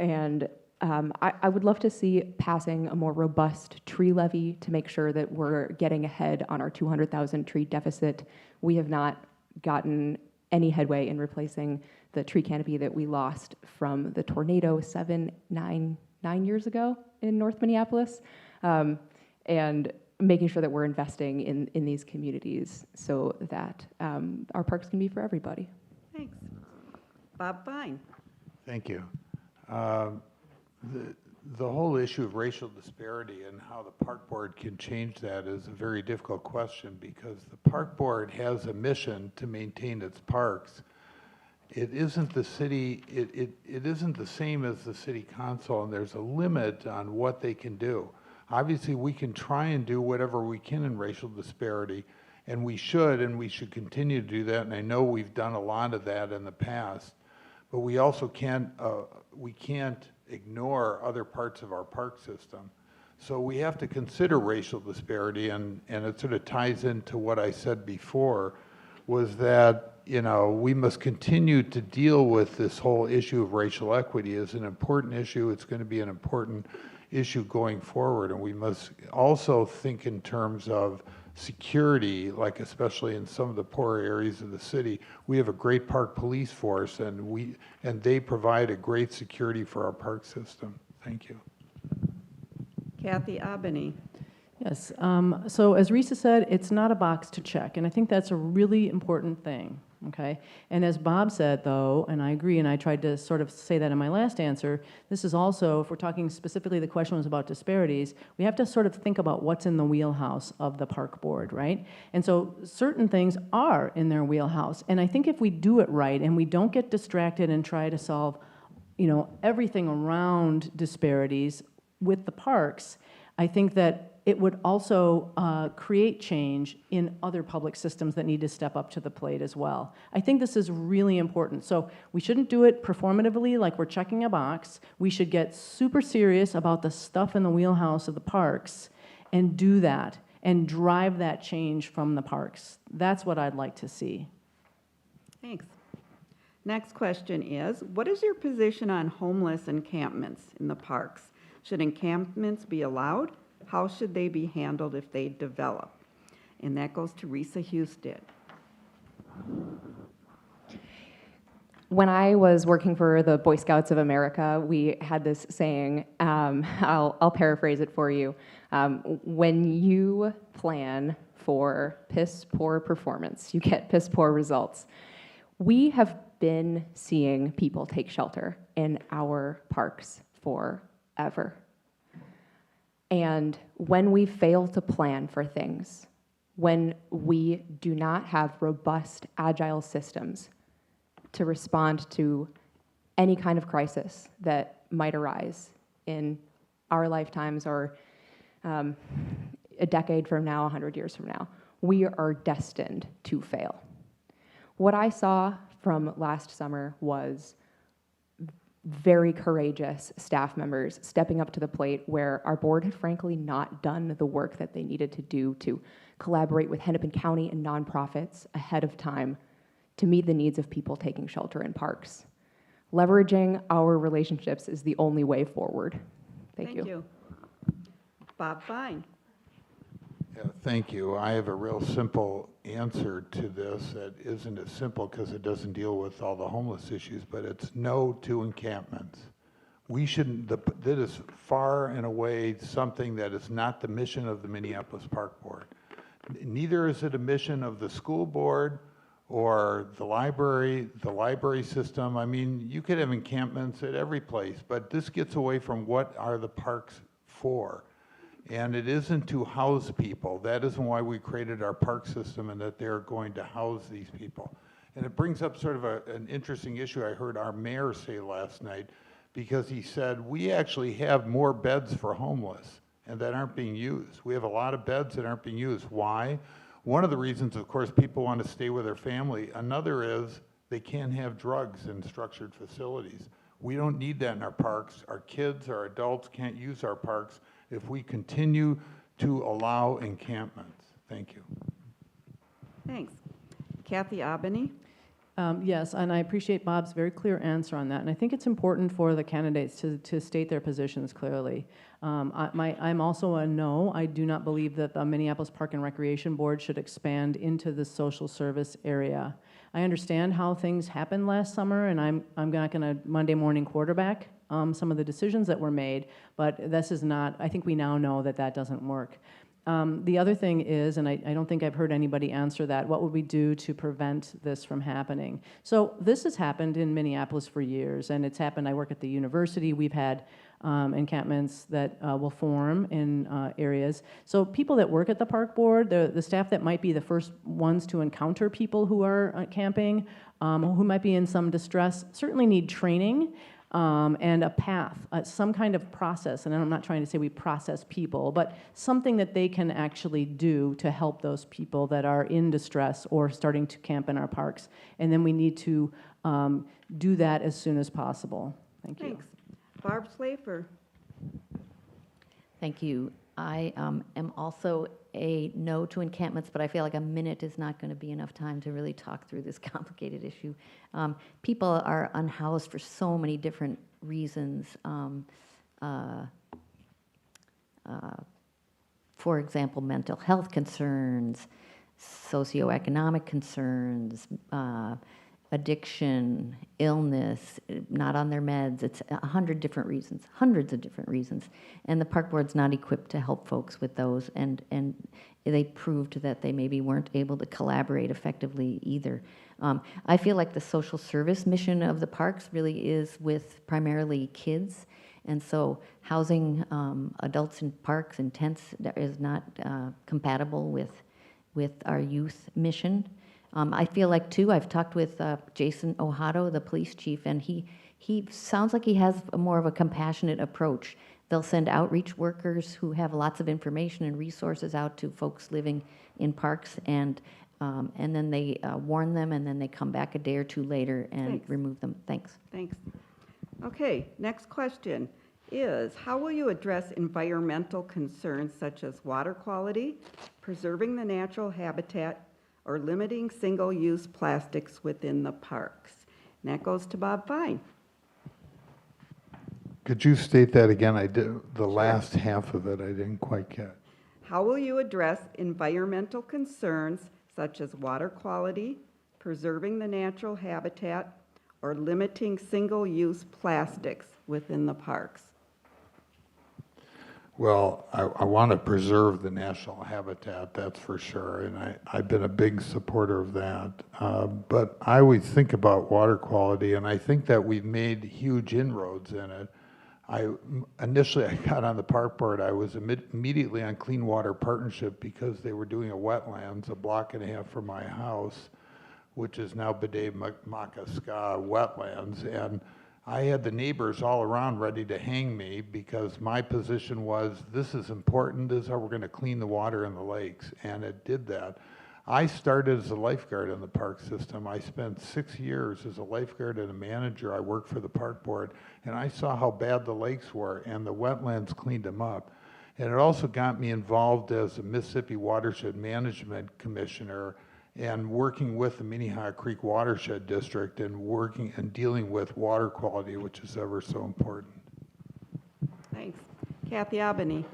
Speaker 5: And I would love to see passing a more robust tree levy to make sure that we're getting ahead on our 200,000 tree deficit. We have not gotten any headway in replacing the tree canopy that we lost from the tornado 9 years ago in North Minneapolis, and making sure that we're investing in these communities so that our parks can be for everybody.
Speaker 1: Thanks. Bob Fine.
Speaker 2: Thank you. The whole issue of racial disparity and how the park board can change that is a very difficult question, because the park board has a mission to maintain its parks. It isn't the city, it isn't the same as the city council, and there's a limit on what they can do. Obviously, we can try and do whatever we can in racial disparity, and we should continue to do that, and I know we've done a lot of that in the past, but we also can't ignore other parts of our park system. So we have to consider racial disparity, and it sort of ties into what I said before, was that, you know, we must continue to deal with this whole issue of racial equity as an important issue. It's going to be an important issue going forward, and we must also think in terms of security, like especially in some of the poorer areas of the city. We have a great park police force, and they provide a great security for our park system. Thank you.
Speaker 1: Kathy Abeny.
Speaker 3: Yes, so as Risa said, it's not a box to check, and I think that's a really important thing, okay? And as Bob said, though, and I agree, and I tried to sort of say that in my last answer, this is also, if we're talking specifically, the question was about disparities, we have to sort of think about what's in the wheelhouse of the park board, right? And so certain things are in their wheelhouse, and I think if we do it right and we don't get distracted and try to solve, you know, everything around disparities with the parks, I think that it would also create change in other public systems that need to step up to the plate as well. I think this is really important. So we shouldn't do it performatively like we're checking a box. We should get super serious about the stuff in the wheelhouse of the parks and do that and drive that change from the parks. That's what I'd like to see.
Speaker 1: Thanks. Next question is, what is your position on homeless encampments in the parks? Should encampments be allowed? How should they be handled if they develop? And that goes to Risa Husted.
Speaker 5: When I was working for the Boy Scouts of America, we had this saying, I'll paraphrase it for you. When you plan for piss poor performance, you get piss poor results. We have been seeing people take shelter in our parks forever. And when we fail to plan for things, when we do not have robust, agile systems to respond to any kind of crisis that might arise in our lifetimes or a decade from now, 100 years from now, we are destined to fail. What I saw from last summer was very courageous staff members stepping up to the plate where our board had frankly not done the work that they needed to do to collaborate with Hennepin County and nonprofits ahead of time to meet the needs of people taking shelter in parks. leveraging our relationships is the only way forward. Thank you.
Speaker 1: Bob Fine.
Speaker 2: Yeah, thank you. I have a real simple answer to this that isn't as simple because it doesn't deal with all the homeless issues, but it's no to encampments. We shouldn't, that is far and away something that is not the mission of the Minneapolis Park Board. Neither is it a mission of the school board or the library system. I mean, you could have encampments at every place, but this gets away from what are the parks for. And it isn't to house people. That isn't why we created our park system, and that they're going to house these people. And it brings up sort of an interesting issue I heard our mayor say last night, because he said, we actually have more beds for homeless and that aren't being used. We have a lot of beds that aren't being used. Why? One of the reasons, of course, people want to stay with their family. Another is they can't have drugs in structured facilities. We don't need that in our parks. Our kids, our adults can't use our parks if we continue to allow encampments. Thank you.
Speaker 1: Thanks. Kathy Abeny.
Speaker 3: Yes, and I appreciate Bob's very clear answer on that. And I think it's important for the candidates to state their positions clearly. I'm also a no. I do not believe that the Minneapolis Park and Recreation Board should expand into the social service area. I understand how things happened last summer, and I'm not going to Monday morning quarterback some of the decisions that were made, but this is not, I think we now know that that doesn't work. The other thing is, and I don't think I've heard anybody answer that, what would we do to prevent this from happening? So this has happened in Minneapolis for years, and it's happened, I work at the university, we've had encampments that will form in areas. So people that work at the park board, the staff that might be the first ones to encounter people who are camping, who might be in some distress, certainly need training. And a path, some kind of process, and I'm not trying to say we process people, but something that they can actually do to help those people that are in distress or starting to camp in our parks. And then we need to do that as soon as possible. Thank you.
Speaker 1: Thanks. Barb Slafer.
Speaker 4: Thank you. I am also a no to encampments, but I feel like a minute is not going to be enough time to really talk through this complicated issue. People are unhoused for so many different reasons. For example, mental health concerns, socioeconomic concerns, addiction, illness, not on their meds. It's 100 different reasons, hundreds of different reasons. And the park board's not equipped to help folks with those. And they proved that they maybe weren't able to collaborate effectively either. I feel like the social service mission of the parks really is with primarily kids. And so housing adults in parks and tents is not compatible with our youth mission. I feel like, too, I've talked with Jason Ohado, the police chief, and he sounds like he has more of a compassionate approach. They'll send outreach workers who have lots of information and resources out to folks living in parks, and then they warn them, and then they come back a day or two later and
Speaker 1: Thanks.
Speaker 4: remove them. Thanks.
Speaker 1: Thanks. Okay, next question is, how will you address environmental concerns such as water quality, preserving the natural habitat, or limiting single-use plastics within the parks? And that goes to Bob Fine.
Speaker 2: Could you state that again? I did, the last half of it I didn't quite catch.
Speaker 1: How will you address environmental concerns such as water quality, preserving the natural habitat, or limiting single-use plastics within the parks?
Speaker 2: Well, I want to preserve the national habitat, that's for sure, and I've been a big supporter of that. But I always think about water quality, and I think that we've made huge inroads in it. Initially, I got on the park board, I was immediately on Clean Water Partnership because they were doing a wetlands a block and a half from my house, which is now B'day-Makaska wetlands, and I had the neighbors all around ready to hang me because my position was, this is important, this is how we're going to clean the water in the lakes, and it did that. I started as a lifeguard in the park system. I spent 6 years as a lifeguard and a manager. I worked for the park board, and I saw how bad the lakes were, and the wetlands cleaned them up. And it also got me involved as a Mississippi Watershed Management Commissioner,
Speaker 7: and working with the Minnehaha Creek Watershed District and working and dealing with water quality, which is ever so important.
Speaker 1: Thanks. Kathy Abney.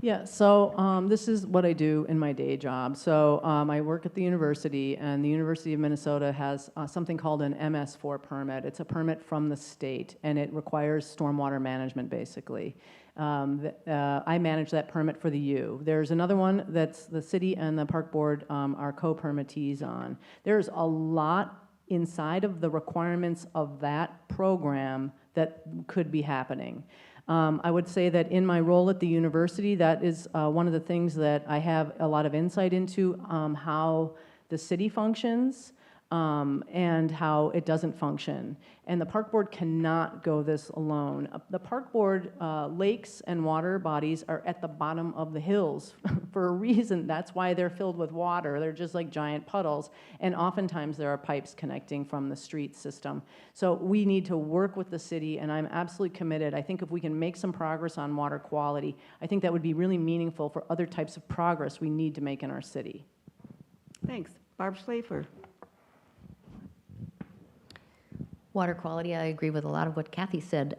Speaker 3: Yeah, so this is what I do in my day job. So I work at the university, and the University of Minnesota has something called an MS4 permit. It's a permit from the state, and it requires stormwater management, basically. I manage that permit for the U. There's another one that's the city and the park board are co-permittees on. There's a lot inside of the requirements of that program that could be happening. I would say that in my role at the university, that is one of the things that I have a lot of insight into, how the city functions and how it doesn't function. And the park board cannot go this alone. The park board, lakes and water bodies are at the bottom of the hills for a reason. That's why they're filled with water. They're just like giant puddles. And oftentimes there are pipes connecting from the street system. So we need to work with the city, and I'm absolutely committed. I think if we can make some progress on water quality, I think that would be really meaningful for other types of progress we need to make in our city.
Speaker 1: Thanks. Barb Schlafer.
Speaker 4: Water quality, I agree with a lot of what Kathy said.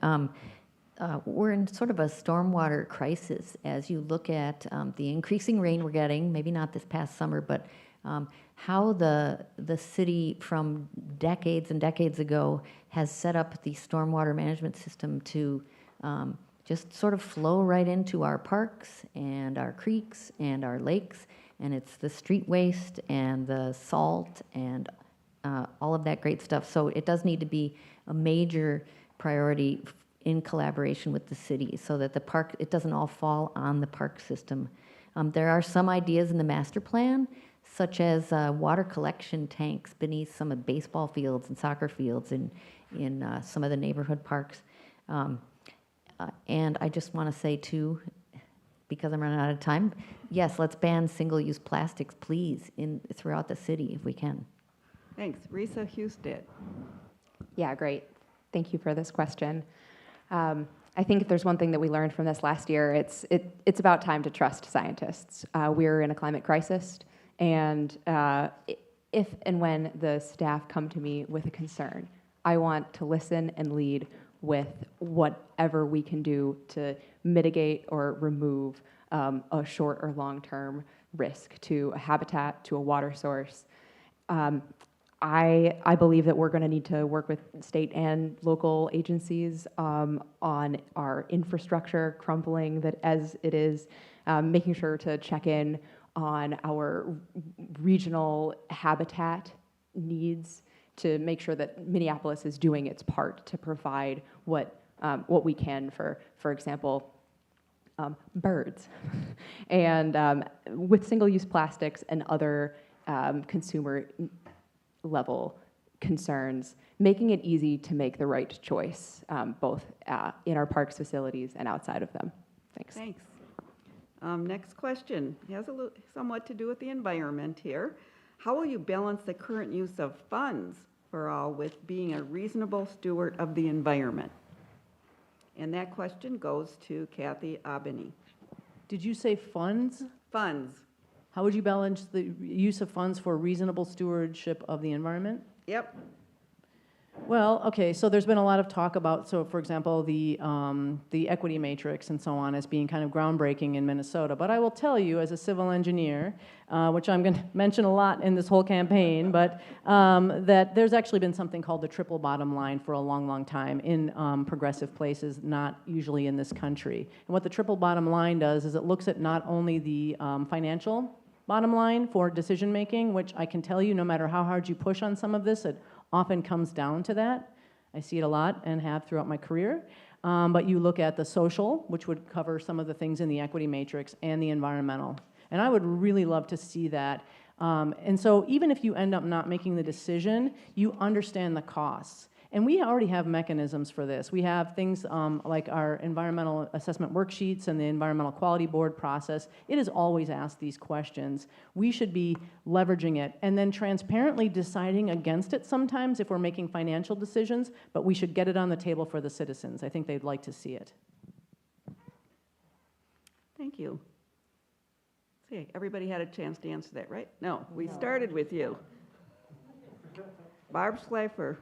Speaker 4: We're in sort of a stormwater crisis as you look at the increasing rain we're getting, maybe not this past summer, but how the city from decades and decades ago has set up the stormwater management system to just sort of flow right into our parks and our creeks and our lakes, and it's the street waste and the salt and all of that great stuff. So it does need to be a major priority in collaboration with the city so that the park, it doesn't all fall on the park system. There are some ideas in the master plan, such as water collection tanks beneath some of the baseball fields and soccer fields in some of the neighborhood parks. And I just want to say too, because I'm running out of time, yes, let's ban single-use plastics, please, throughout the city if we can.
Speaker 1: Thanks. Risa Husted.
Speaker 5: Yeah, great. Thank you for this question. I think if there's one thing that we learned from this last year, it's about time to trust scientists. We're in a climate crisis, and if and when the staff come to me with a concern, I want to listen and lead with whatever we can do to mitigate or remove a short or long-term risk to a habitat, to a water source. I believe that we're going to need to work with state and local agencies on our infrastructure crumbling that as it is, making sure to check in on our regional habitat needs to make sure that Minneapolis is doing its part to provide what we can for example, birds. And with single-use plastics and other consumer level concerns, making it easy to make the right choice, both in our parks facilities and outside of them. Thanks.
Speaker 1: Thanks. Next question has somewhat to do with the environment here. How will you balance the current use of funds for all with being a reasonable steward of the environment? And that question goes to Kathy Abney.
Speaker 3: Did you say funds?
Speaker 1: Funds.
Speaker 3: How would you balance the use of funds for reasonable stewardship of the environment?
Speaker 1: Yep.
Speaker 3: Well, okay, so there's been a lot of talk about, so for example, the equity matrix and so on as being kind of groundbreaking in Minnesota. But I will tell you, as a civil engineer, which I'm going to mention a lot in this whole campaign, but that there's actually been something called the triple bottom line for a long, long time in progressive places, not usually in this country. And what the triple bottom line does is it looks at not only the financial bottom line for decision making, which I can tell you, no matter how hard you push on some of this, it often comes down to that. I see it a lot and have throughout my career. But you look at the social, which would cover some of the things in the equity matrix, and the environmental. And I would really love to see that. And so even if you end up not making the decision, you understand the costs. And we already have mechanisms for this. We have things like our environmental assessment worksheets and the environmental quality board process. It is always asked these questions. We should be leveraging it and then transparently deciding against it sometimes if we're making financial decisions, but we should get it on the table for the citizens. I think they'd like to see it.
Speaker 1: Thank you. Okay, everybody had a chance to answer that, right? No, we started with you. Barb Schleifer.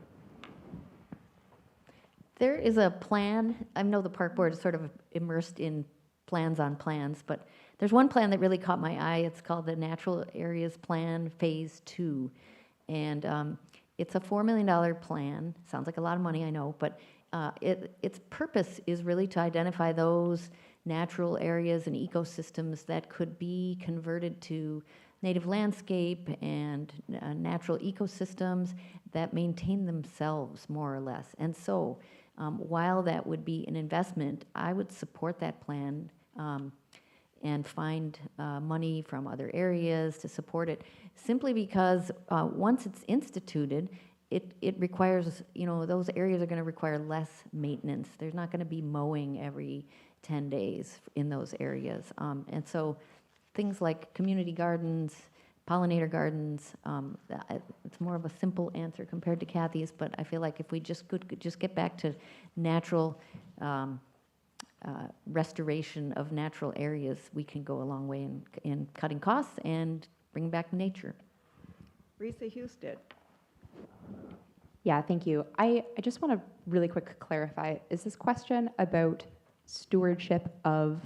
Speaker 4: There is a plan. I know the park board is sort of immersed in plans on plans, but there's one plan that really caught my eye. It's called the Natural Areas Plan Phase 2. And it's a $4 million plan. Sounds like a lot of money, I know, but its purpose is really to identify those natural areas and ecosystems that could be converted to native landscape and natural ecosystems that maintain themselves more or less. And so while that would be an investment, I would support that plan and find money from other areas to support it, simply because once it's instituted, it requires, those areas are going to require less maintenance. There's not going to be mowing every 10 days in those areas. And so things like community gardens, pollinator gardens, it's more of a simple answer compared to Kathy's, but I feel like if we just could just get back to natural restoration of natural areas, we can go a long way in cutting costs and bringing back nature.
Speaker 1: Risa Husted.
Speaker 5: Yeah, thank you. I just want to really quick clarify. Is this question about stewardship of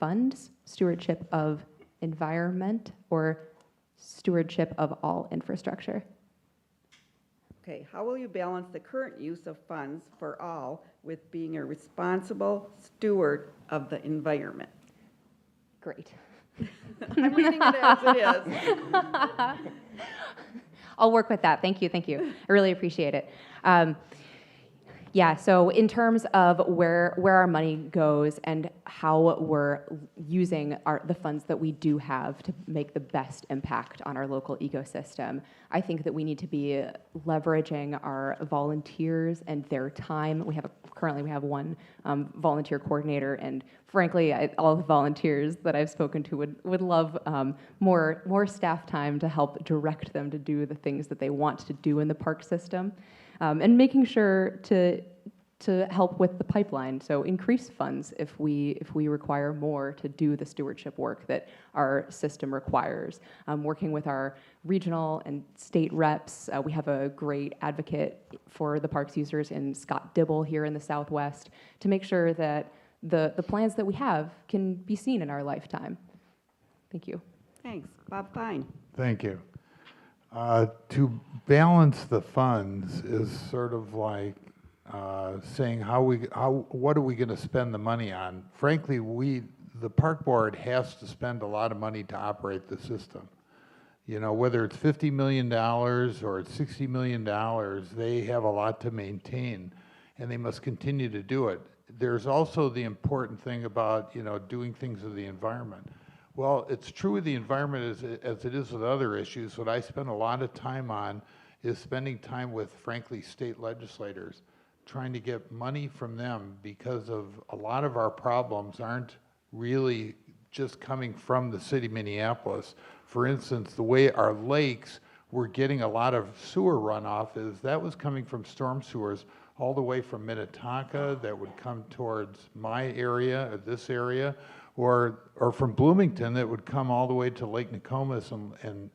Speaker 5: funds, stewardship of environment, or stewardship of all infrastructure?
Speaker 1: Okay, how will you balance the current use of funds for all with being a responsible steward of the environment?
Speaker 5: Great.
Speaker 1: I'm reading it as it is.
Speaker 5: I'll work with that. Thank you. Thank you. I really appreciate it. Yeah, so in terms of where our money goes and how we're using the funds that we do have to make the best impact on our local ecosystem, I think that we need to be leveraging our volunteers and their time. Currently we have one volunteer coordinator, and frankly, all the volunteers that I've spoken to would love more staff time to help direct them to do the things that they want to do in the park system. And making sure to help with the pipeline, so increase funds if we require more to do the stewardship work that our system requires. Working with our regional and state reps, we have a great advocate for the parks users in Scott Dibble here in the Southwest to make sure that the plans that we have can be seen in our lifetime. Thank you.
Speaker 1: Thanks. Bob Fine.
Speaker 7: Thank you. To balance the funds is sort of like saying what are we going to spend the money on? Frankly, the park board has to spend a lot of money to operate the system. Whether it's $50 million or it's $60 million, they have a lot to maintain, and they must continue to do it. There's also the important thing about doing things with the environment. Well, it's true with the environment as it is with other issues. What I spend a lot of time on is spending time with, frankly, state legislators, trying to get money from them, because of a lot of our problems aren't really just coming from the city of Minneapolis. For instance, the way our lakes were getting a lot of sewer runoff that was coming from storm sewers all the way from Minnetonka that would come towards my area, or this area, or from Bloomington that would come all the way to Lake Nokomis, and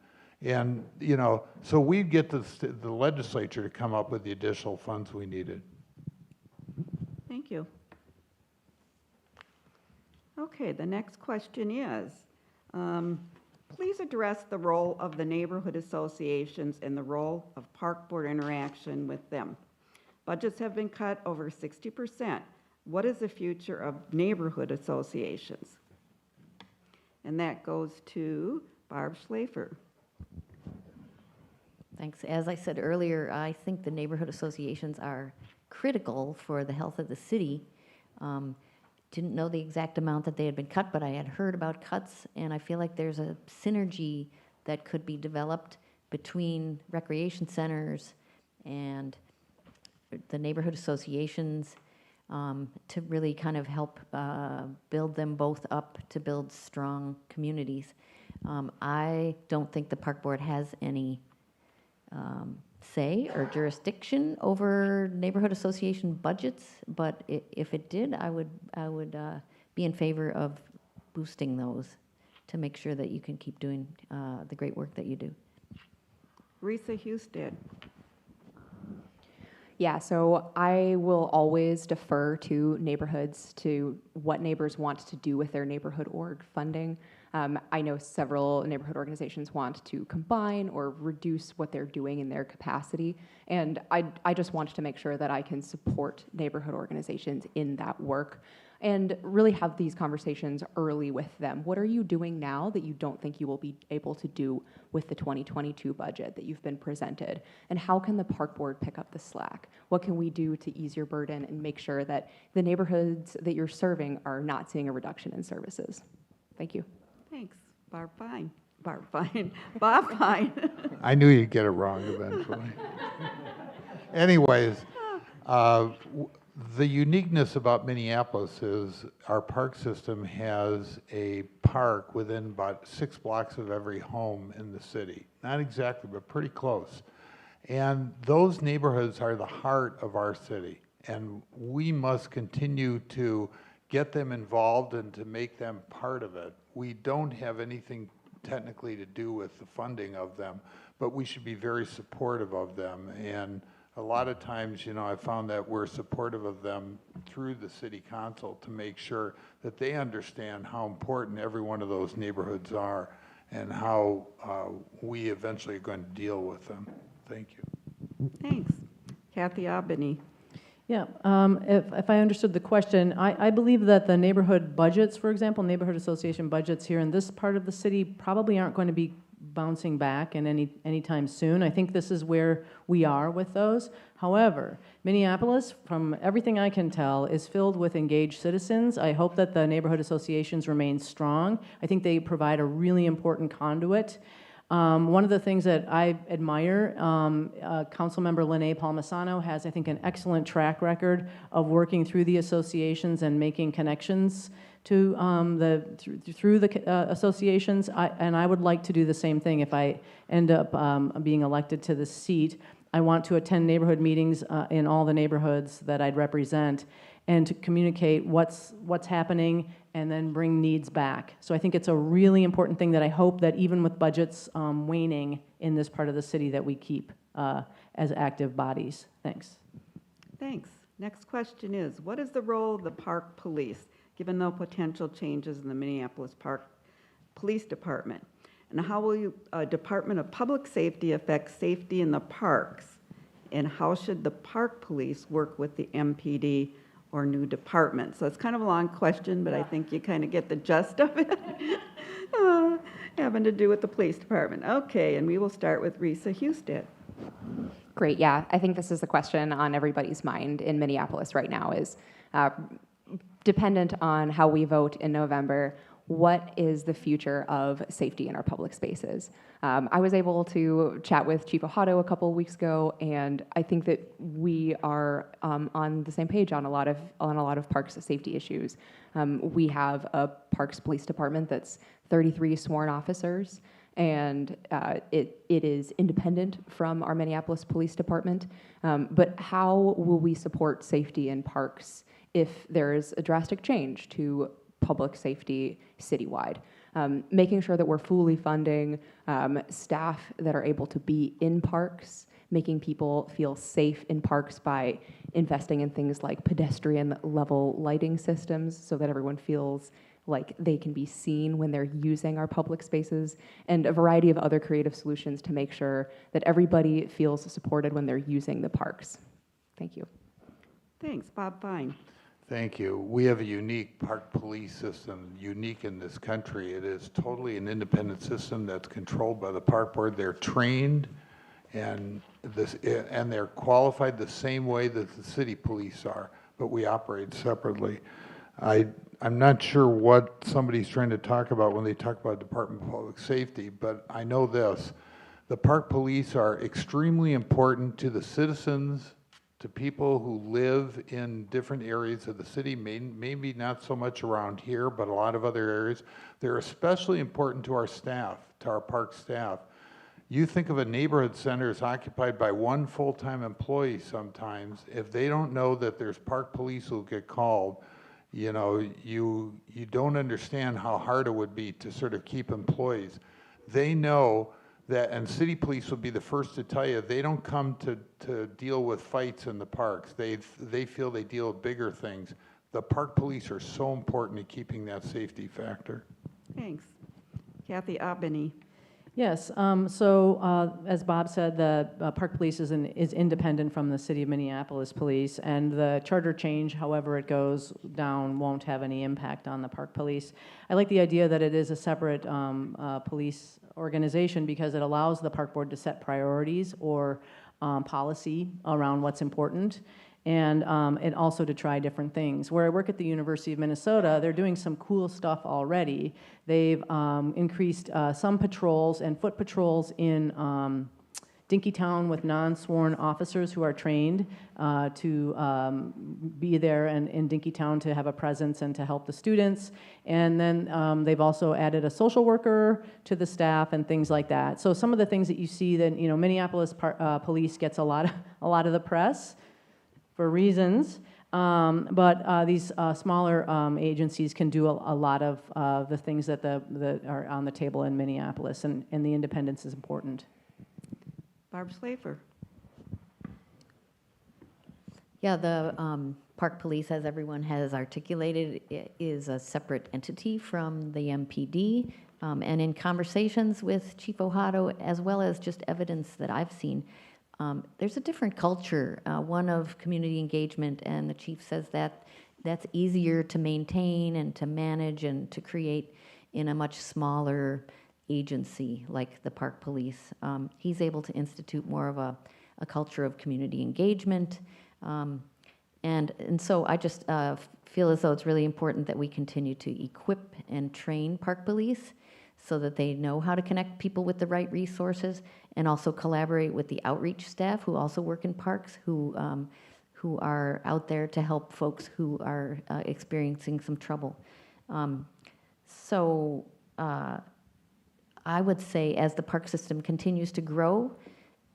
Speaker 7: so we'd get the legislature to come up with the additional funds we needed.
Speaker 1: Thank you. Okay, the next question is, please address the role of the neighborhood associations and the role of park board interaction with them. Budgets have been cut over 60%. What is the future of neighborhood associations? And that goes to Barb Schleifer.
Speaker 4: Thanks. As I said earlier, I think the neighborhood associations are critical for the health of the city. Didn't know the exact amount that they had been cut, but I had heard about cuts, and I feel like there's a synergy that could be developed between recreation centers and the neighborhood associations to really kind of help build them both up to build strong communities. I don't think the park board has any say or jurisdiction over neighborhood association budgets, but if it did, I would be in favor of boosting those to make sure that you can keep doing the great work that you do.
Speaker 1: Risa Husted.
Speaker 5: Yeah, so I will always defer to neighborhoods, to what neighbors want to do with their neighborhood org funding. I know several neighborhood organizations want to combine or reduce what they're doing in their capacity, and I just want to make sure that I can support neighborhood organizations in that work and really have these conversations early with them. What are you doing now that you don't think you will be able to do with the 2022 budget that you've been presented? And how can the park board pick up the slack? What can we do to ease your burden and make sure that the neighborhoods that you're serving are not seeing a reduction in services? Thank you.
Speaker 1: Thanks. Barb Fine. Barb Fine. Bob Fine.
Speaker 7: I knew you'd get it wrong eventually. Anyways, the uniqueness about Minneapolis is our park system has a park within about 6 blocks of every home in the city. Not exactly, but pretty close. And those neighborhoods are the heart of our city. And we must continue to get them involved and to make them part of it. We don't have anything technically to do with the funding of them, but we should be very supportive of them. And a lot of times, you know, I found that we're supportive of them through the city council to make sure that they understand how important every one of those neighborhoods are and how we eventually are going to deal with them. Thank you.
Speaker 1: Thanks. Kathy Abney.
Speaker 3: Yeah, if I understood the question, I believe that the neighborhood budgets, for example, neighborhood association budgets here in this part of the city probably aren't going to be bouncing back in anytime soon. I think this is where we are with those. However, Minneapolis, from everything I can tell, is filled with engaged citizens. I hope that the neighborhood associations remain strong. I think they provide a really important conduit. One of the things that I admire, Councilmember Lene Palmisano has, I think, an excellent track record of working through the associations and making connections to through the associations, and I would like to do the same thing if I end up being elected to the seat. I want to attend neighborhood meetings in all the neighborhoods that I'd represent and to communicate what's happening and then bring needs back. So I think it's a really important thing that I hope that even with budgets waning in this part of the city that we keep as active bodies. Thanks.
Speaker 1: Thanks. Next question is, what is the role of the park police, given the potential changes in the Minneapolis Park Police Department? And how will Department of Public Safety affect safety in the parks? And how should the park police work with the MPD or new department? So it's kind of a long question, but I think you kind of get the gist of it. Having to do with the police department. Okay, and we will start with Risa Husted.
Speaker 5: Great, yeah. I think this is the question on everybody's mind in Minneapolis right now is, dependent on how we vote in November, what is the future of safety in our public spaces? I was able to chat with Chief Ohado a couple of weeks ago, and I think that we are on the same page on a lot of parks safety issues. We have a Parks Police Department that's 33 sworn officers, and it is independent from our Minneapolis Police Department. But how will we support safety in parks if there is a drastic change to public safety citywide? Making sure that we're fully funding staff that are able to be in parks, making people feel safe in parks by investing in things like pedestrian level lighting systems so that everyone feels like they can be seen when they're using our public spaces, and a variety of other creative solutions to make sure that everybody feels supported when they're using the parks. Thank you.
Speaker 1: Thanks. Bob Fine.
Speaker 7: Thank you. We have a unique park police system, unique in this country. It is totally an independent system that's controlled by the park board. They're trained and they're qualified the same way that the city police are, but we operate separately. I'm not sure what somebody's trying to talk about when they talk about Department of Public Safety, but I know this. The park police are extremely important to the citizens, to people who live in different areas of the city, maybe not so much around here, but a lot of other areas. They're especially important to our staff, to our park staff. You think of a neighborhood center as occupied by one full-time employee sometimes. If they don't know that there's park police who get called, You know, you don't understand how hard it would be to sort of keep employees. They know that, and city police will be the first to tell you, they don't come to deal with fights in the parks. They feel they deal with bigger things. The park police are so important to keeping that safety factor.
Speaker 1: Thanks. Kathy Abeni.
Speaker 3: Yes, as Bob said, the Park Police is independent from the City of Minneapolis Police, and the charter change, however it goes down, won't have any impact on the Park Police. I like the idea that it is a separate police organization because it allows the Park Board to set priorities or policy around what's important, and also to try different things. Where I work at the University of Minnesota, they're doing some cool stuff already. They've increased some patrols and foot patrols in Dinkytown with non-sworn officers who are trained to be there and in Dinkytown to have a presence and to help the students. And then they've also added a social worker to the staff and things like that. So some of the things that you see that, you know, Minneapolis police gets a lot of the press for reasons, but these smaller agencies can do a lot of the things that are on the table in Minneapolis, and the independence is important.
Speaker 1: Barb Slafer.
Speaker 4: Yeah, the Park Police, as everyone has articulated, is a separate entity from the MPD. And in conversations with Chief Ohado, as well as just evidence that I've seen, there's a different culture, one of community engagement, and the chief says that that's easier to maintain and to manage and to create in a much smaller agency like the Park Police. He's able to institute more of a culture of community engagement. And so I just feel as though it's really important that we continue to equip and train Park Police so that they know how to connect people with the right resources, and also collaborate with the outreach staff who also work in parks, who are out there to help folks who are experiencing some trouble. So I would say as the park system continues to grow,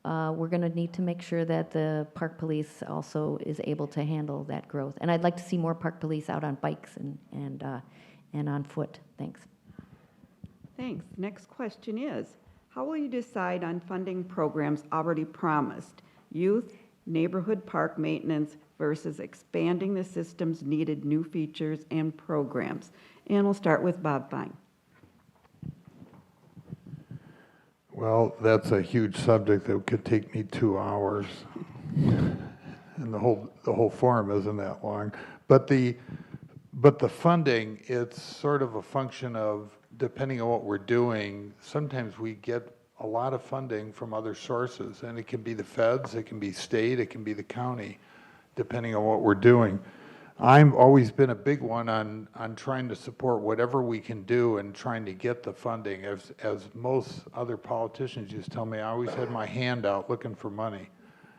Speaker 4: we're going to need to make sure that the Park Police also is able to handle that growth. And I'd like to see more Park Police out on bikes and on foot. Thanks.
Speaker 1: Thanks. Next question is, how will you decide on funding programs already promised? Youth, neighborhood park maintenance versus expanding the system's needed new features and programs? And we'll start with Bob Fine.
Speaker 7: Well, that's a huge subject that could take me 2 hours. And the whole forum isn't that long. But the funding, it's sort of a function of, depending on what we're doing, sometimes we get a lot of funding from other sources, and it can be the feds, it can be state, it can be the county, depending on what we're doing. I've always been a big one on trying to support whatever we can do and trying to get the funding. As most other politicians used to tell me, I always had my hand out looking for money,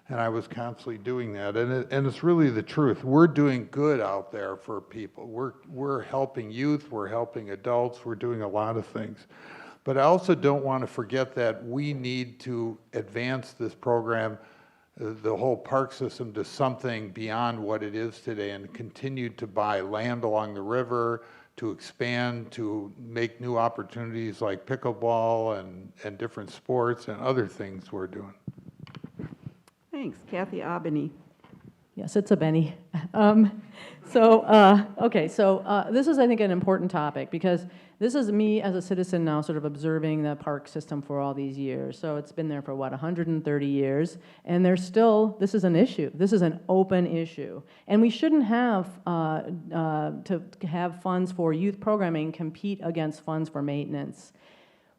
Speaker 7: and I was constantly doing that. And it's really the truth. We're doing good out there for people. We're helping youth, we're helping adults, we're doing a lot of things. But I also don't want to forget that we need to advance this program, the whole park system, to something beyond what it is today, and continue to buy land along the river, to expand, to make new opportunities like pickleball and different sports and other things we're doing.
Speaker 1: Thanks. Kathy Abeni.
Speaker 3: Yes, it's a Benny. Okay, so this is, I think, an important topic because this is me as a citizen now sort of observing the park system for all these years. So it's been there for, 130 years, and there's still, this is an issue. This is an open issue. And we shouldn't have to have funds for youth programming compete against funds for maintenance.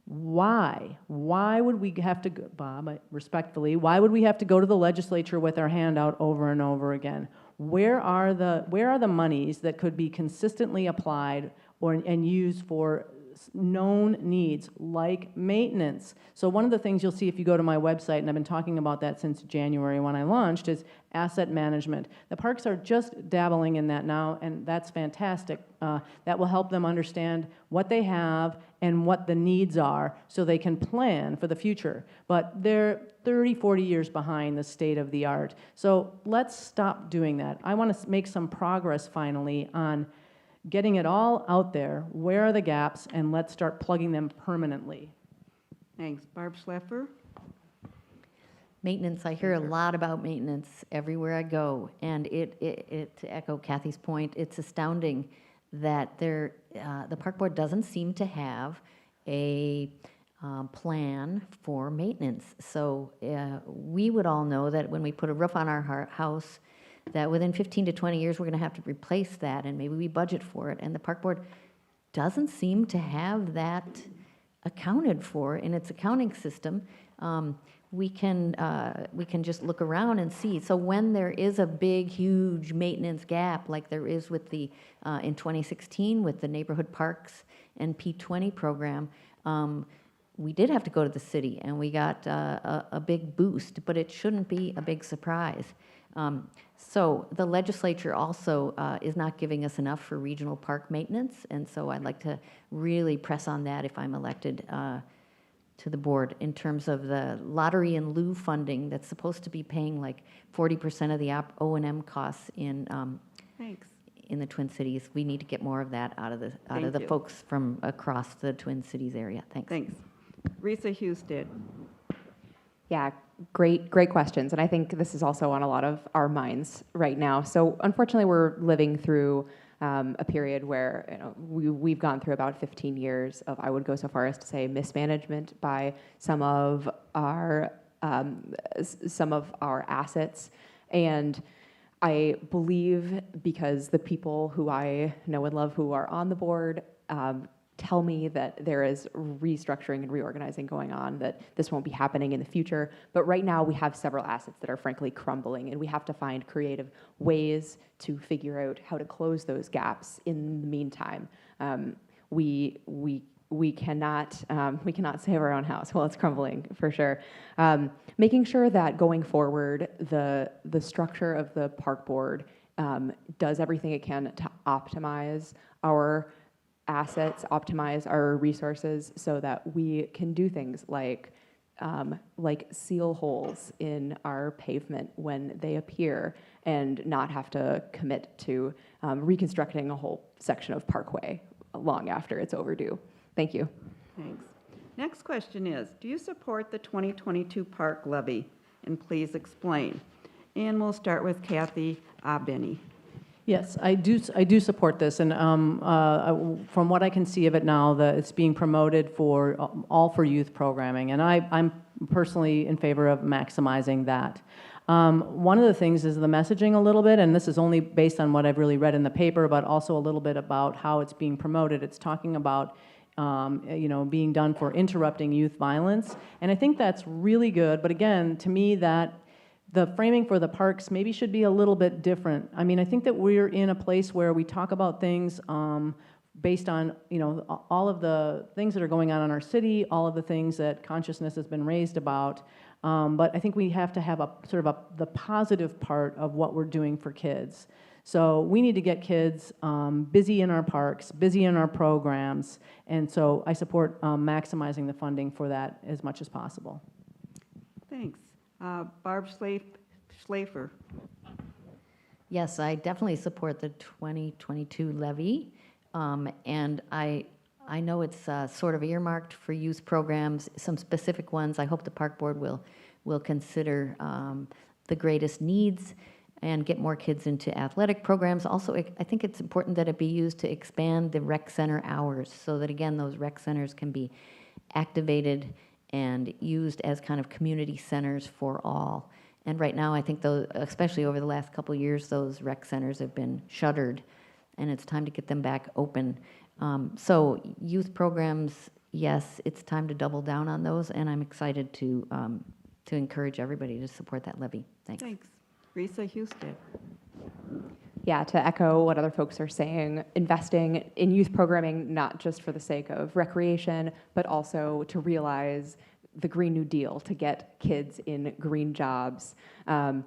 Speaker 3: Why? Why would we have to, Bob, respectfully, why would we have to go to the legislature with our hand out over and over again? Where are the monies that could be consistently applied and used for known needs like maintenance? So one of the things you'll see if you go to my website, and I've been talking about that since January when I launched, is asset management. The parks are just dabbling in that now, and that's fantastic. That will help them understand what they have and what the needs are so they can plan for the future. But they're 30, 40 years behind the state of the art. So let's stop doing that. I want to make some progress finally on getting it all out there. Where are the gaps? And let's start plugging them permanently.
Speaker 1: Thanks. Barb Schleffer?
Speaker 4: Maintenance, I hear a lot about maintenance everywhere I go, and to echo Kathy's point, it's astounding that the park board doesn't seem to have a plan for maintenance. So we would all know that when we put a roof on our house, that within 15 to 20 years, we're gonna have to replace that, and maybe we budget for it, and the park board doesn't seem to have that accounted for in its accounting system. We can just look around and see. So when there is a big, huge maintenance gap, like there is with the in 2016 with the neighborhood parks and P20 program, we did have to go to the city, and we got a big boost, but it shouldn't be a big surprise. So the legislature also is not giving us enough for regional park maintenance, and so I'd like to really press on that if I'm elected to the board in terms of the lottery in lieu funding that's supposed to be paying like 40% of the O&M costs in
Speaker 1: Thanks.
Speaker 4: in the Twin Cities. We need to get more of that out of the
Speaker 1: Thank you.
Speaker 4: folks from across the Twin Cities area. Thanks.
Speaker 1: Thanks. Risa Husted?
Speaker 5: Yeah, great questions. And I think this is also on a lot of our minds right now. So unfortunately, we're living through a period where we've gone through about 15 years of, I would go so far as to say, mismanagement by some of our assets. And I believe, because the people who I know and love who are on the board tell me that there is restructuring and reorganizing going on, that this won't be happening in the future. But right now we have several assets that are frankly crumbling, and we have to find creative ways to figure out how to close those gaps in the meantime. We cannot save our own house while it's crumbling, for sure. Making sure that going forward, the structure of the park board does everything it can to optimize our assets, optimize our resources, so that we can do things like seal holes in our pavement when they appear, and not have to commit to reconstructing a whole section of parkway long after it's overdue. Thank you.
Speaker 1: Thanks. Next question is, do you support the 2022 park levy? And please explain. And we'll start with Kathy Benny.
Speaker 3: Yes, I do support this, and from what I can see of it now, it's being promoted for all for youth programming, and I'm personally in favor of maximizing that. One of the things is the messaging a little bit, and this is only based on what I've really read in the paper, but also a little bit about how it's being promoted. It's talking about being done for interrupting youth violence, and I think that's really good. But again, to me, that the framing for the parks maybe should be a little bit different. I mean, I think that we're in a place where we talk about things based on, all of the things that are going on in our city, all of the things that consciousness has been raised about. But I think we have to have the positive part of what we're doing for kids. So we need to get kids busy in our parks, busy in our programs, and so I support maximizing the funding for that as much as possible.
Speaker 1: Thanks. Barb Schlafer.
Speaker 4: Yes, I definitely support the 2022 levy, and I know it's sort of earmarked for youth programs, some specific ones. I hope the park board will consider the greatest needs and get more kids into athletic programs. Also, I think it's important that it be used to expand the rec center hours, so that again, those rec centers can be activated and used as kind of community centers for all. And right now, I think those, especially over the last couple of years, those rec centers have been shuttered, and it's time to get them back open. So youth programs, yes, it's time to double down on those, and I'm excited to encourage everybody to support that levy. Thanks.
Speaker 1: Thanks. Risa Husted.
Speaker 5: Yeah, to echo what other folks are saying, investing in youth programming, not just for the sake of recreation, but also to realize the Green New Deal, to get kids in green jobs. I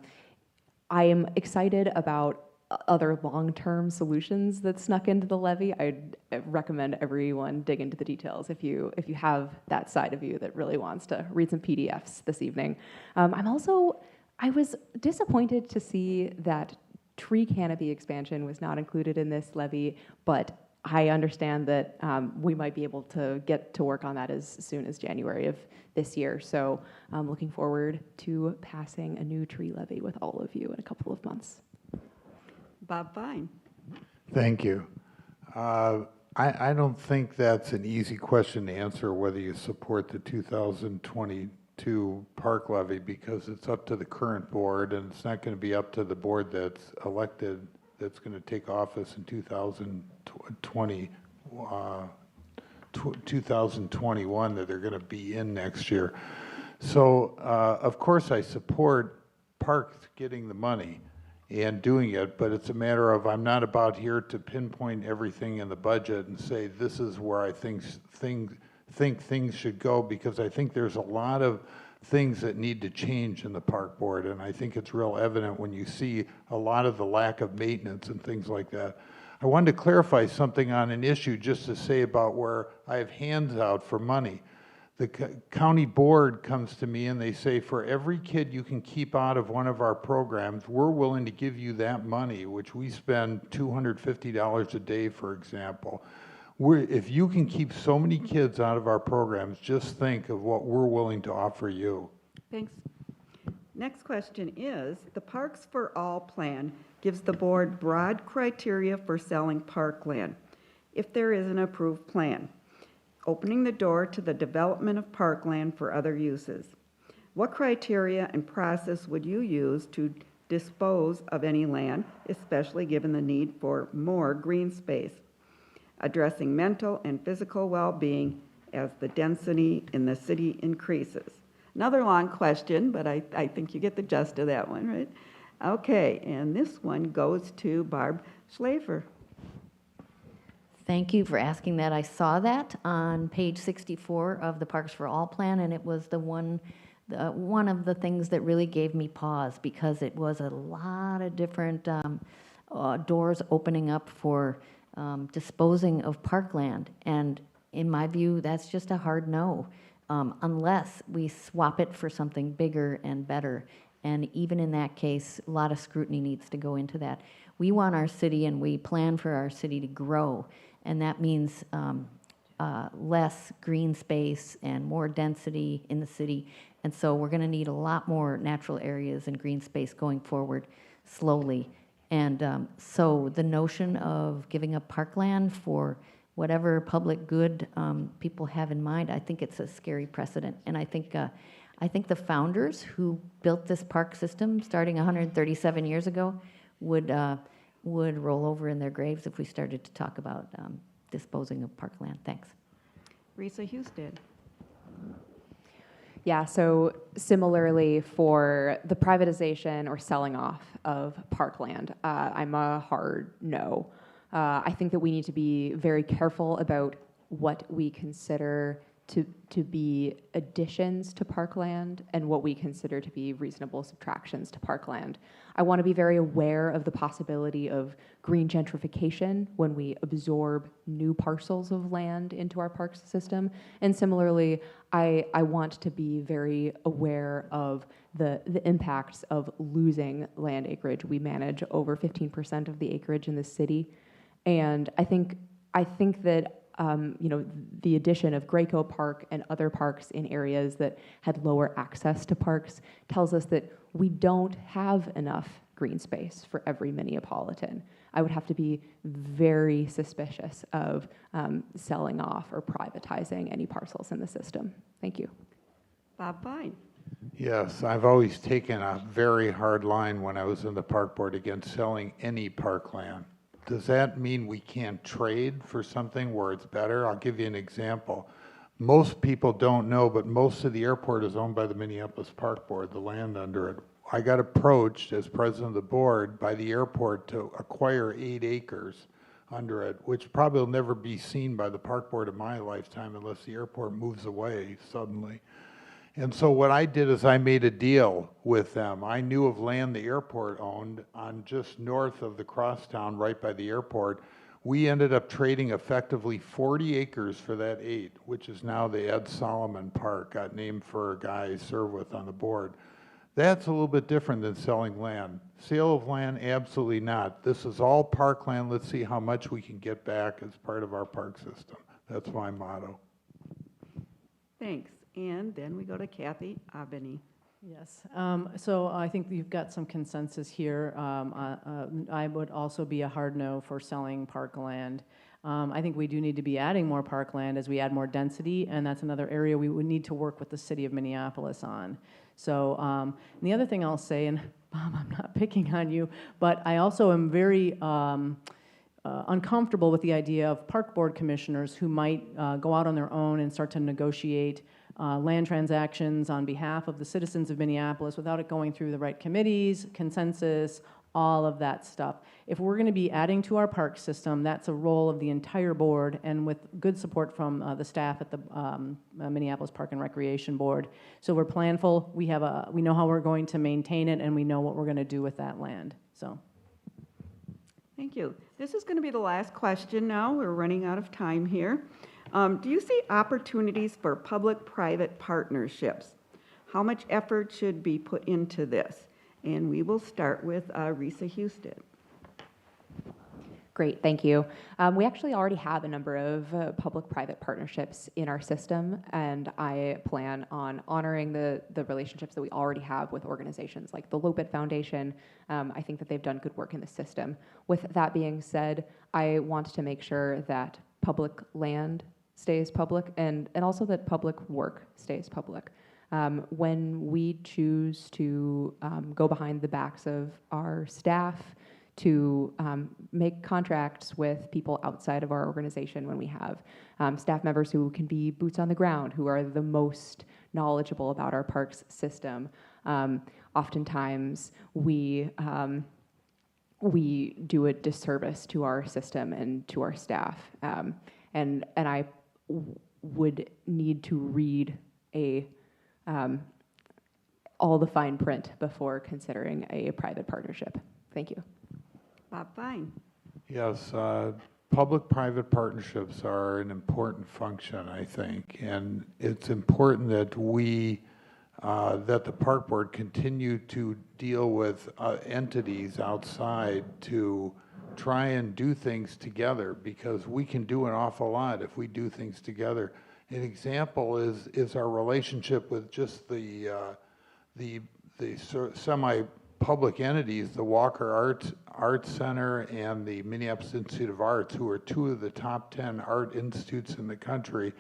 Speaker 5: am excited about other long-term solutions that snuck into the levy. I'd recommend everyone dig into the details if you have that side of you that really wants to read some PDFs this evening. I was disappointed to see that tree canopy expansion was not included in this levy, but I understand that we might be able to get to work on that as soon as January of this year. So I'm looking forward to passing a new tree levy with all of you in a couple of months.
Speaker 1: Bob Fine.
Speaker 7: Thank you. I don't think that's an easy question to answer, whether you support the 2022 park levy, because it's up to the current board, and it's not going to be up to the board that's elected, that's going to take office in 2021, that they're going to be in next year. So, of course, I support parks getting the money and doing it, but it's a matter of, I'm not about here to pinpoint everything in the budget and say this is where I think things should go, because I think there's a lot of things that need to change in the park board, and I think it's real evident when you see a lot of the lack of maintenance and things like that. I wanted to clarify something on an issue, just to say about where I have hands out for money. The county board comes to me and they say, for every kid you can keep out of one of our programs, we're willing to give you that money, which we spend $250 a day, for example. If you can keep so many kids out of our programs, just think of what we're willing to offer you.
Speaker 1: Thanks. Next question is, the Parks for All plan gives the board broad criteria for selling parkland, if there is an approved plan, opening the door to the development of parkland for other uses. What criteria and process would you use to dispose of any land, especially given the need for more green space, addressing mental and physical well-being as the density in the city increases? Another long question, but I think you get the gist of that one, right? Okay, and this one goes to Barb Schlafer.
Speaker 4: Thank you for asking that. I saw that on page 64 of the Parks for All plan, and it was one of the things that really gave me pause, because it was a lot of different doors opening up for disposing of parkland. And in my view, that's just a hard no, unless we swap it for something bigger and better. And even in that case, a lot of scrutiny needs to go into that. We want our city, and we plan for our city to grow, and that means less green space and more density in the city. And so we're going to need a lot more natural areas and green space going forward slowly. And so the notion of giving up parkland for whatever public good people have in mind, I think it's a scary precedent. And I think the founders who built this park system starting 137 years ago would roll over in their graves if we started to talk about disposing of parkland. Thanks.
Speaker 1: Risa Husted.
Speaker 5: Yeah, so similarly for the privatization or selling off of parkland, I'm a hard no. I think that we need to be very careful about what we consider to be additions to parkland and what we consider to be reasonable subtractions to parkland. I want to be very aware of the possibility of green gentrification when we absorb new parcels of land into our park system. And similarly, I want to be very aware of the impacts of losing land acreage. We manage over 15% of the acreage in the city. And I think that the addition of Graco Park and other parks in areas that had lower access to parks tells us that we don't have enough green space for every Minneapolitan. I would have to be very suspicious of selling off or privatizing any parcels in the system. Thank you.
Speaker 1: Bob Fine.
Speaker 7: Yes, I've always taken a very hard line when I was in the park board against selling any parkland. Does that mean we can't trade for something where it's better? I'll give you an example. Most people don't know, but most of the airport is owned by the Minneapolis Park Board, the land under it. I got approached as president of the board by the airport to acquire 8 acres under it, which probably will never be seen by the park board in my lifetime unless the airport moves away suddenly. And so what I did is I made a deal with them. I knew of land the airport owned on just north of the crosstown, right by the airport. We ended up trading effectively 40 acres for that 8, which is now the Ed Solomon Park, got named for a guy I serve with on the board. That's a little bit different than selling land. Sale of land, absolutely not. This is all parkland. Let's see how much we can get back as part of our park system. That's my motto.
Speaker 1: Thanks. And then we go to Kathy Abeni.
Speaker 3: Yes, so I think you've got some consensus here. I would also be a hard no for selling parkland. I think we do need to be adding more parkland as we add more density, and that's another area we would need to work with the city of Minneapolis on. So, and the other thing I'll say, and Bob, I'm not picking on you, but I also am very uncomfortable with the idea of park board commissioners who might go out on their own and start to negotiate land transactions on behalf of the citizens of Minneapolis without it going through the right committees, consensus, all of that stuff. If we're going to be adding to our park system, that's a role of the entire board, and with good support from the staff at the Minneapolis Park and Recreation Board. So we're planful. We know how we're going to maintain it, and we know what we're going to do with that land. So.
Speaker 1: Thank you. This is going to be the last question now. We're running out of time here. Do you see opportunities for public-private partnerships? How much effort should be put into this? And we will start with Risa Houston.
Speaker 5: Great, thank you. We actually already have a number of public-private partnerships in our system, and I plan on honoring the relationships that we already have with organizations like the Lopet Foundation. I think that they've done good work in the system. With that being said, I want to make sure that public land stays public and also that public work stays public. When we choose to go behind the backs of our staff to make contracts with people outside of our organization, when we have staff members who can be boots on the ground, who are the most knowledgeable about our parks system, oftentimes we do a disservice to our system and to our staff. And I would need to read all the fine print before considering a private partnership. Thank you.
Speaker 1: Bob Fine.
Speaker 7: Yes, public-private partnerships are an important function, I think, and it's important that that the park board continue to deal with entities outside to try and do things together, because we can do an awful lot if we do things together. An example is our relationship with just the semi-public entities, the Walker Arts Center and the Minneapolis Institute of Arts, who are two of the top 10 art institutes in the country,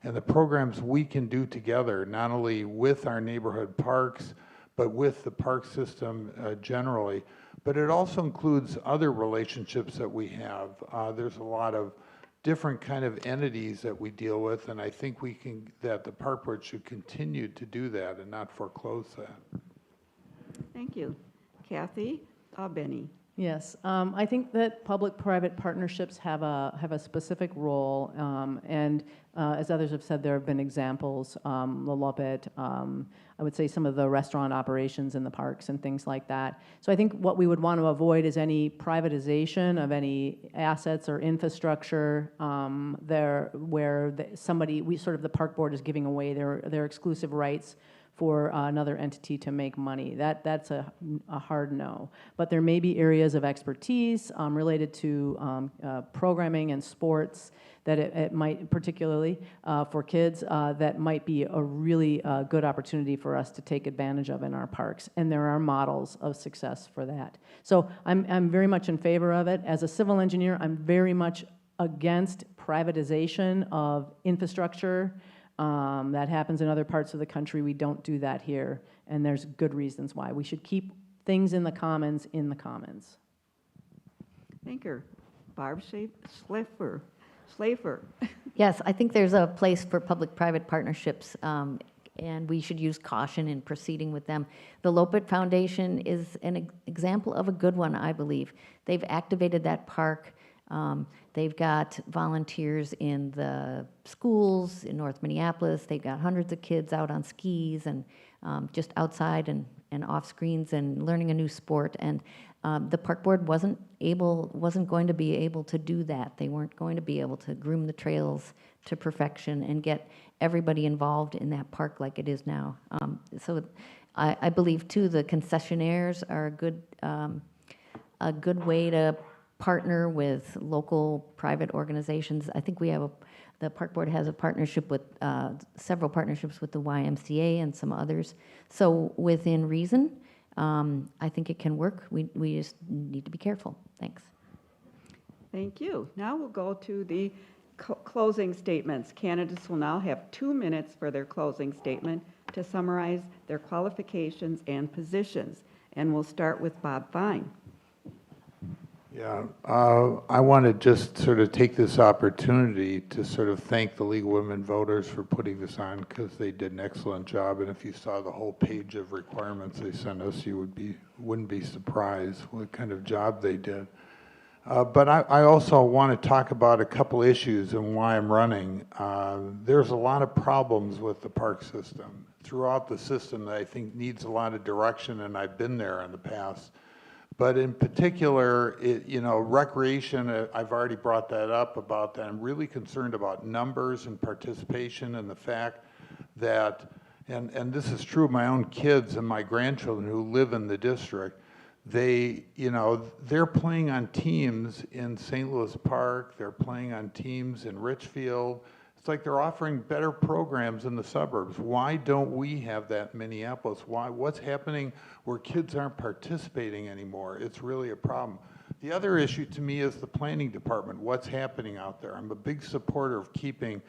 Speaker 7: and the programs we can do together, not only with our neighborhood parks, but with the park system generally. But it also includes other relationships that we have. There's a lot of different kind of entities that we deal with, and I think that the park board should continue to do that and not foreclose that. Thank
Speaker 1: you. Kathy Benny.
Speaker 3: Yes, I think that public-private partnerships have a specific role, and as others have said, there have been examples, the Lopet, I would say some of the restaurant operations in the parks and things like that. So I think what we would want to avoid is any privatization of any assets or infrastructure where the park board is giving away their exclusive rights for another entity to make money. That's a hard no. But there may be areas of expertise related to programming and sports that it might, particularly for kids, that might be a really good opportunity for us to take advantage of in our parks. And there are models of success for that. So I'm very much in favor of it. As a civil engineer, I'm very much against privatization of infrastructure. That happens in other parts of the country. We don't do that here, and there's good reasons why. We should keep things in the commons in the commons.
Speaker 1: Thank you. Barb Schlafer.
Speaker 4: Yes, I think there's a place for public-private partnerships, and we should use caution in proceeding with them. The Lopet Foundation is an example of a good one, I believe. They've activated that park. They've got volunteers in the schools in North Minneapolis. They've got hundreds of kids out on skis and just outside and off screens and learning a new sport. And the park board wasn't going to be able to do that. They weren't going to be able to groom the trails to perfection and get everybody involved in that park like it is now. So I believe too the concessionaires are a good way to partner with local private organizations. I think we have the park board has a partnership with several partnerships with the YMCA and some others. So within reason, I think it can work. We just need to be careful. Thanks.
Speaker 1: Thank you. Now we'll go to the closing statements. Candidates will now have 2 minutes for their closing statement to summarize their qualifications and positions. And we'll start with Bob Fine.
Speaker 7: Yeah, I want to just sort of take this opportunity to sort of thank the League of Women Voters for putting this on, because they did an excellent job. And if you saw the whole page of requirements they sent us, you wouldn't be surprised what kind of job they did. But I also want to talk about a couple issues and why I'm running. There's a lot of problems with the park system throughout the system that I think needs a lot of direction, and I've been there in the past. But in particular, recreation, I've already brought that up about that. I'm really concerned about numbers and participation, and the fact that, and this is true of my own kids and my grandchildren who live in the district, they're playing on teams in St. Louis Park, they're playing on teams in Richfield. It's like they're offering better programs in the suburbs. Why don't we have that in Minneapolis? What's happening where kids aren't participating anymore? It's really a problem. The other issue to me is the planning department. What's happening out there? I'm a big supporter of keeping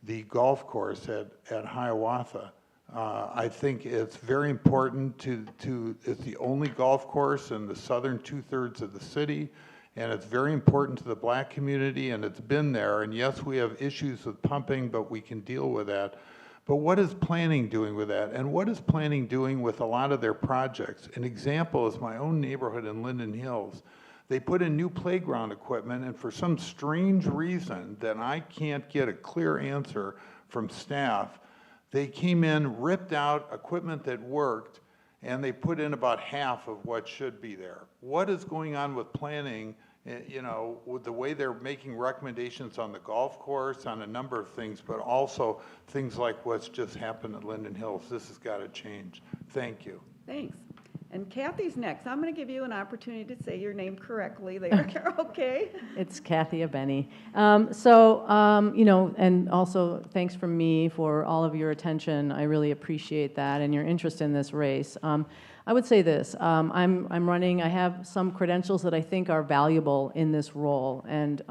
Speaker 7: the golf course at Hiawatha. I think it's very important it's the only golf course in the southern 2/3 of the city. And it's very important to the black community, and it's been there. And yes, we have issues with pumping, but we can deal with that. But what is planning doing with that? And what is planning doing with a lot of their projects? An example is my own neighborhood in Linden Hills. They put in new playground equipment, and for some strange reason that I can't get a clear answer from staff, they came in, ripped out equipment that worked, and they put in about half of what should be there. What is going on with planning, with the way they're making recommendations on the golf course, on a number of things, but also things like what's just happened at Linden Hills? This has got to change. Thank you.
Speaker 1: Thanks. And Kathy's next. I'm going to give you an opportunity to say your name correctly there. Okay?
Speaker 3: It's Kathy Abeni. And also thanks from me for all of your attention. I really appreciate that and your interest in this race. I would say this, I'm running, I have some credentials that I think are valuable in this role, and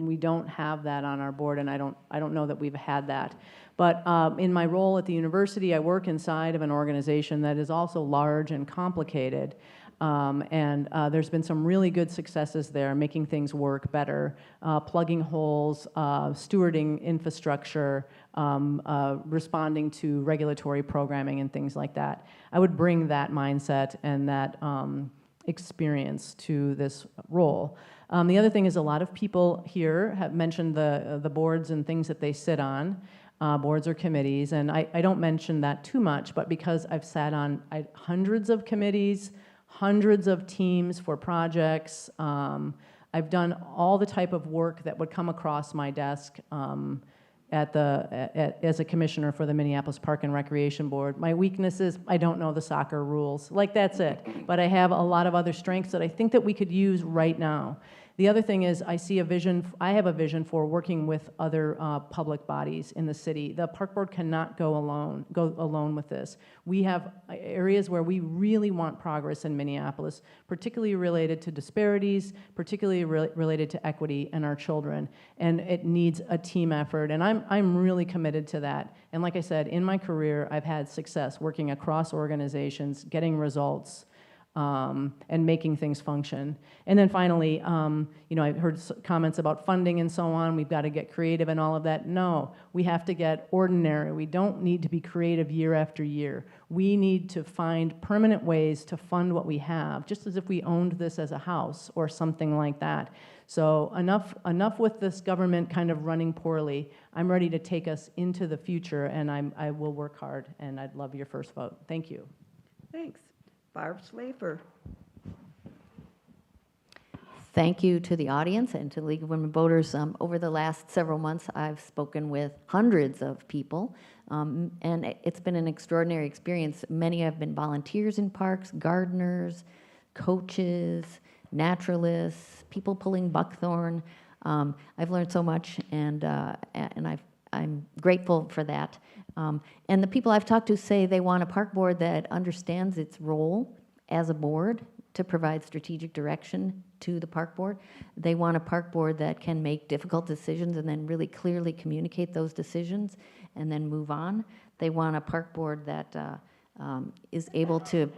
Speaker 3: we don't have that on our board, and I don't know that we've had that. But in my role at the university, I work inside of an organization that is also large and complicated. There's been some really good successes there, making things work better, plugging holes, stewarding infrastructure, responding to regulatory programming and things like that. I would bring that mindset and that experience to this role. The other thing is a lot of people here have mentioned the boards and things that they sit on. Boards or committees, and I don't mention that too much, but because I've sat on hundreds of committees, hundreds of teams for projects, I've done all the type of work that would come across my desk as a commissioner for the Minneapolis Park and Recreation Board. My weakness is I don't know the soccer rules, that's it. But I have a lot of other strengths that I think that we could use right now. The other thing is I have a vision for working with other public bodies in the city. The park board cannot go alone with this. We have areas where we really want progress in Minneapolis, particularly related to disparities, particularly related to equity and our children. And it needs a team effort, and I'm really committed to that. And like I said, in my career, I've had success working across organizations, getting results, and making things function. And then finally, I've heard comments about funding and so on. We've got to get creative and all of that. No, we have to get ordinary. We don't need to be creative year after year. We need to find permanent ways to fund what we have, just as if we owned this as a house or something like that. So enough with this government kind of running poorly. I'm ready to take us into the future, and I will work hard, and I'd love your first vote. Thank you.
Speaker 1: Thanks. Barb Schlafer.
Speaker 4: Thank you to the audience and to the League of Women Voters. Over the last several months, I've spoken with hundreds of people, and it's been an extraordinary experience. Many have been volunteers in parks, gardeners, coaches, naturalists, people pulling buckthorn. I've learned so much, and I'm grateful for that. And the people I've talked to say they want a park board that understands its role as a board to provide strategic direction to the park board. They want a park board that can make difficult decisions and then really clearly communicate those decisions and then move on. They want a park board that is able to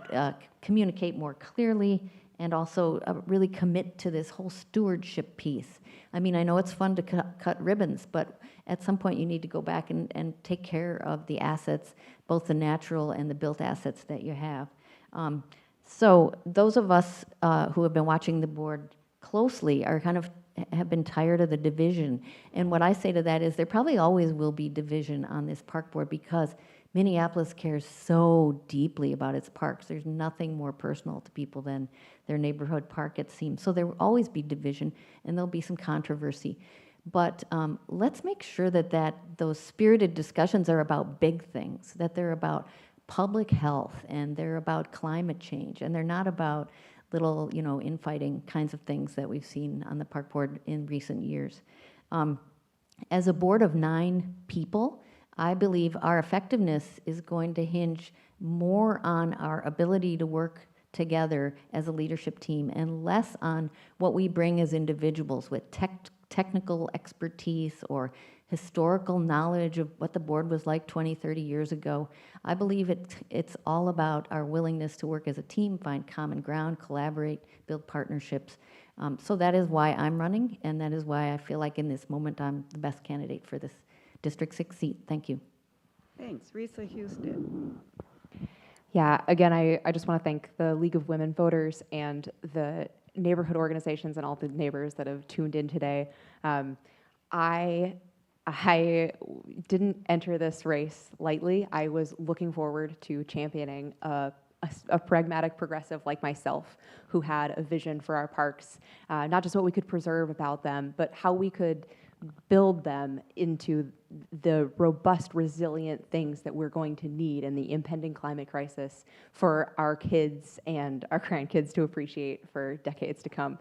Speaker 4: communicate more clearly and also really commit to this whole stewardship piece. I mean, I know it's fun to cut ribbons, but at some point you need to go back and take care of the assets, both the natural and the built assets that you have. So those of us who have been watching the board closely are have been tired of the division. And what I say to that is there probably always will be division on this park board because Minneapolis cares so deeply about its parks. There's nothing more personal to people than their neighborhood park, it seems. So there will always be division, and there'll be some controversy. But let's make sure that those spirited discussions are about big things, that they're about public health, and they're about climate change, and they're not about little, infighting kinds of things that we've seen on the park board in recent years. As a board of 9 people, I believe our effectiveness is going to hinge more on our ability to work together as a leadership team and less on what we bring as individuals with technical expertise or historical knowledge of what the board was like 20, 30 years ago. I believe it's all about our willingness to work as a team, find common ground, collaborate, build partnerships. So that is why I'm running, and that is why I feel like in this moment I'm the best candidate for this District 6 seat. Thank you.
Speaker 1: Thanks. Risa Houston.
Speaker 5: Yeah, again, I just want to thank the League of Women Voters and the neighborhood organizations and all the neighbors that have tuned in today. I didn't enter this race lightly. I was looking forward to championing a pragmatic progressive like myself who had a vision for our parks, not just what we could preserve about them, but how we could build them into the robust, resilient things that we're going to need in the impending climate crisis for our kids and our grandkids to appreciate for decades to come.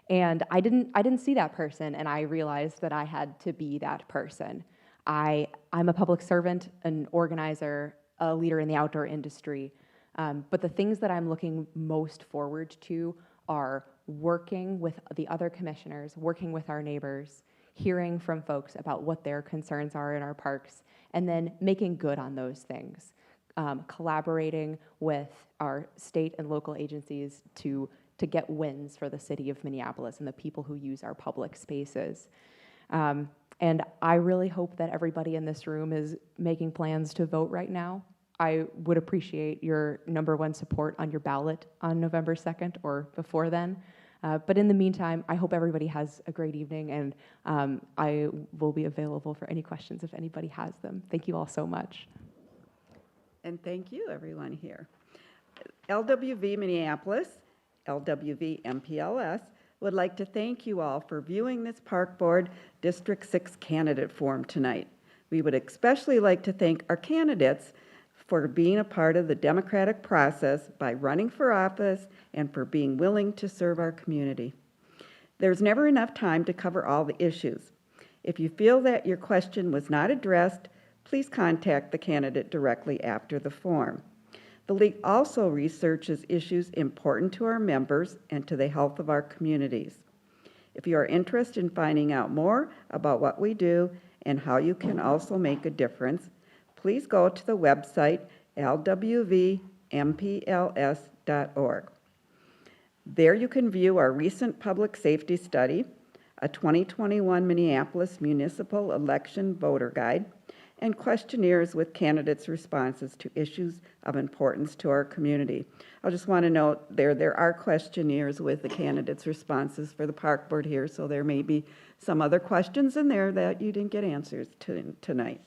Speaker 5: And I didn't see that person, and I realized that I had to be that person. I'm a public servant, an organizer, a leader in the outdoor industry, but the things that I'm looking most forward to are working with the other commissioners, working with our neighbors, hearing from folks about what their concerns are in our parks, and then making good on those things, collaborating with our state and local agencies to get wins for the city of Minneapolis and the people who use our public spaces. And I really hope that everybody in this room is making plans to vote right now. I would appreciate your #1 support on your ballot on November 2nd or before then. But in the meantime, I hope everybody has a great evening, and I will be available for any questions if anybody has them. Thank you all so much.
Speaker 1: And thank you, everyone here. LWV Minneapolis, LWV MPLS, would like to thank you all for viewing this Park Board District 6 candidate forum tonight. We would especially like to thank our candidates for being a part of the democratic process by running for office and for being willing to serve our community. There's never enough time to cover all the issues. If you feel that your question was not addressed, please contact the candidate directly after the forum. The League also researches issues important to our members and to the health of our communities. If you are interested in finding out more about what we do and how you can also make a difference, please go to the website lwvmpls.org. There you can view our recent public safety study, a 2021 Minneapolis Municipal Election Voter Guide, and questionnaires with candidates' responses to issues of importance to our community. I just want to note there are questionnaires with the candidates' responses for the Park Board here, so there may be some other questions in there that you didn't get answers to tonight.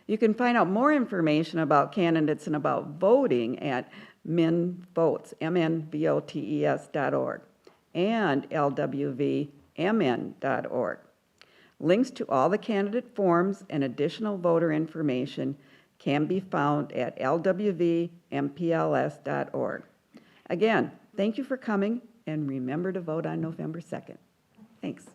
Speaker 1: You can find out more information about candidates and about voting at MNVotes, MNVOTES.org, and LWVMN.org. Links to all the candidate forms and additional voter information can be found at lwvmpls.org. Again, thank you for coming, and remember to vote on November 2nd. Thanks.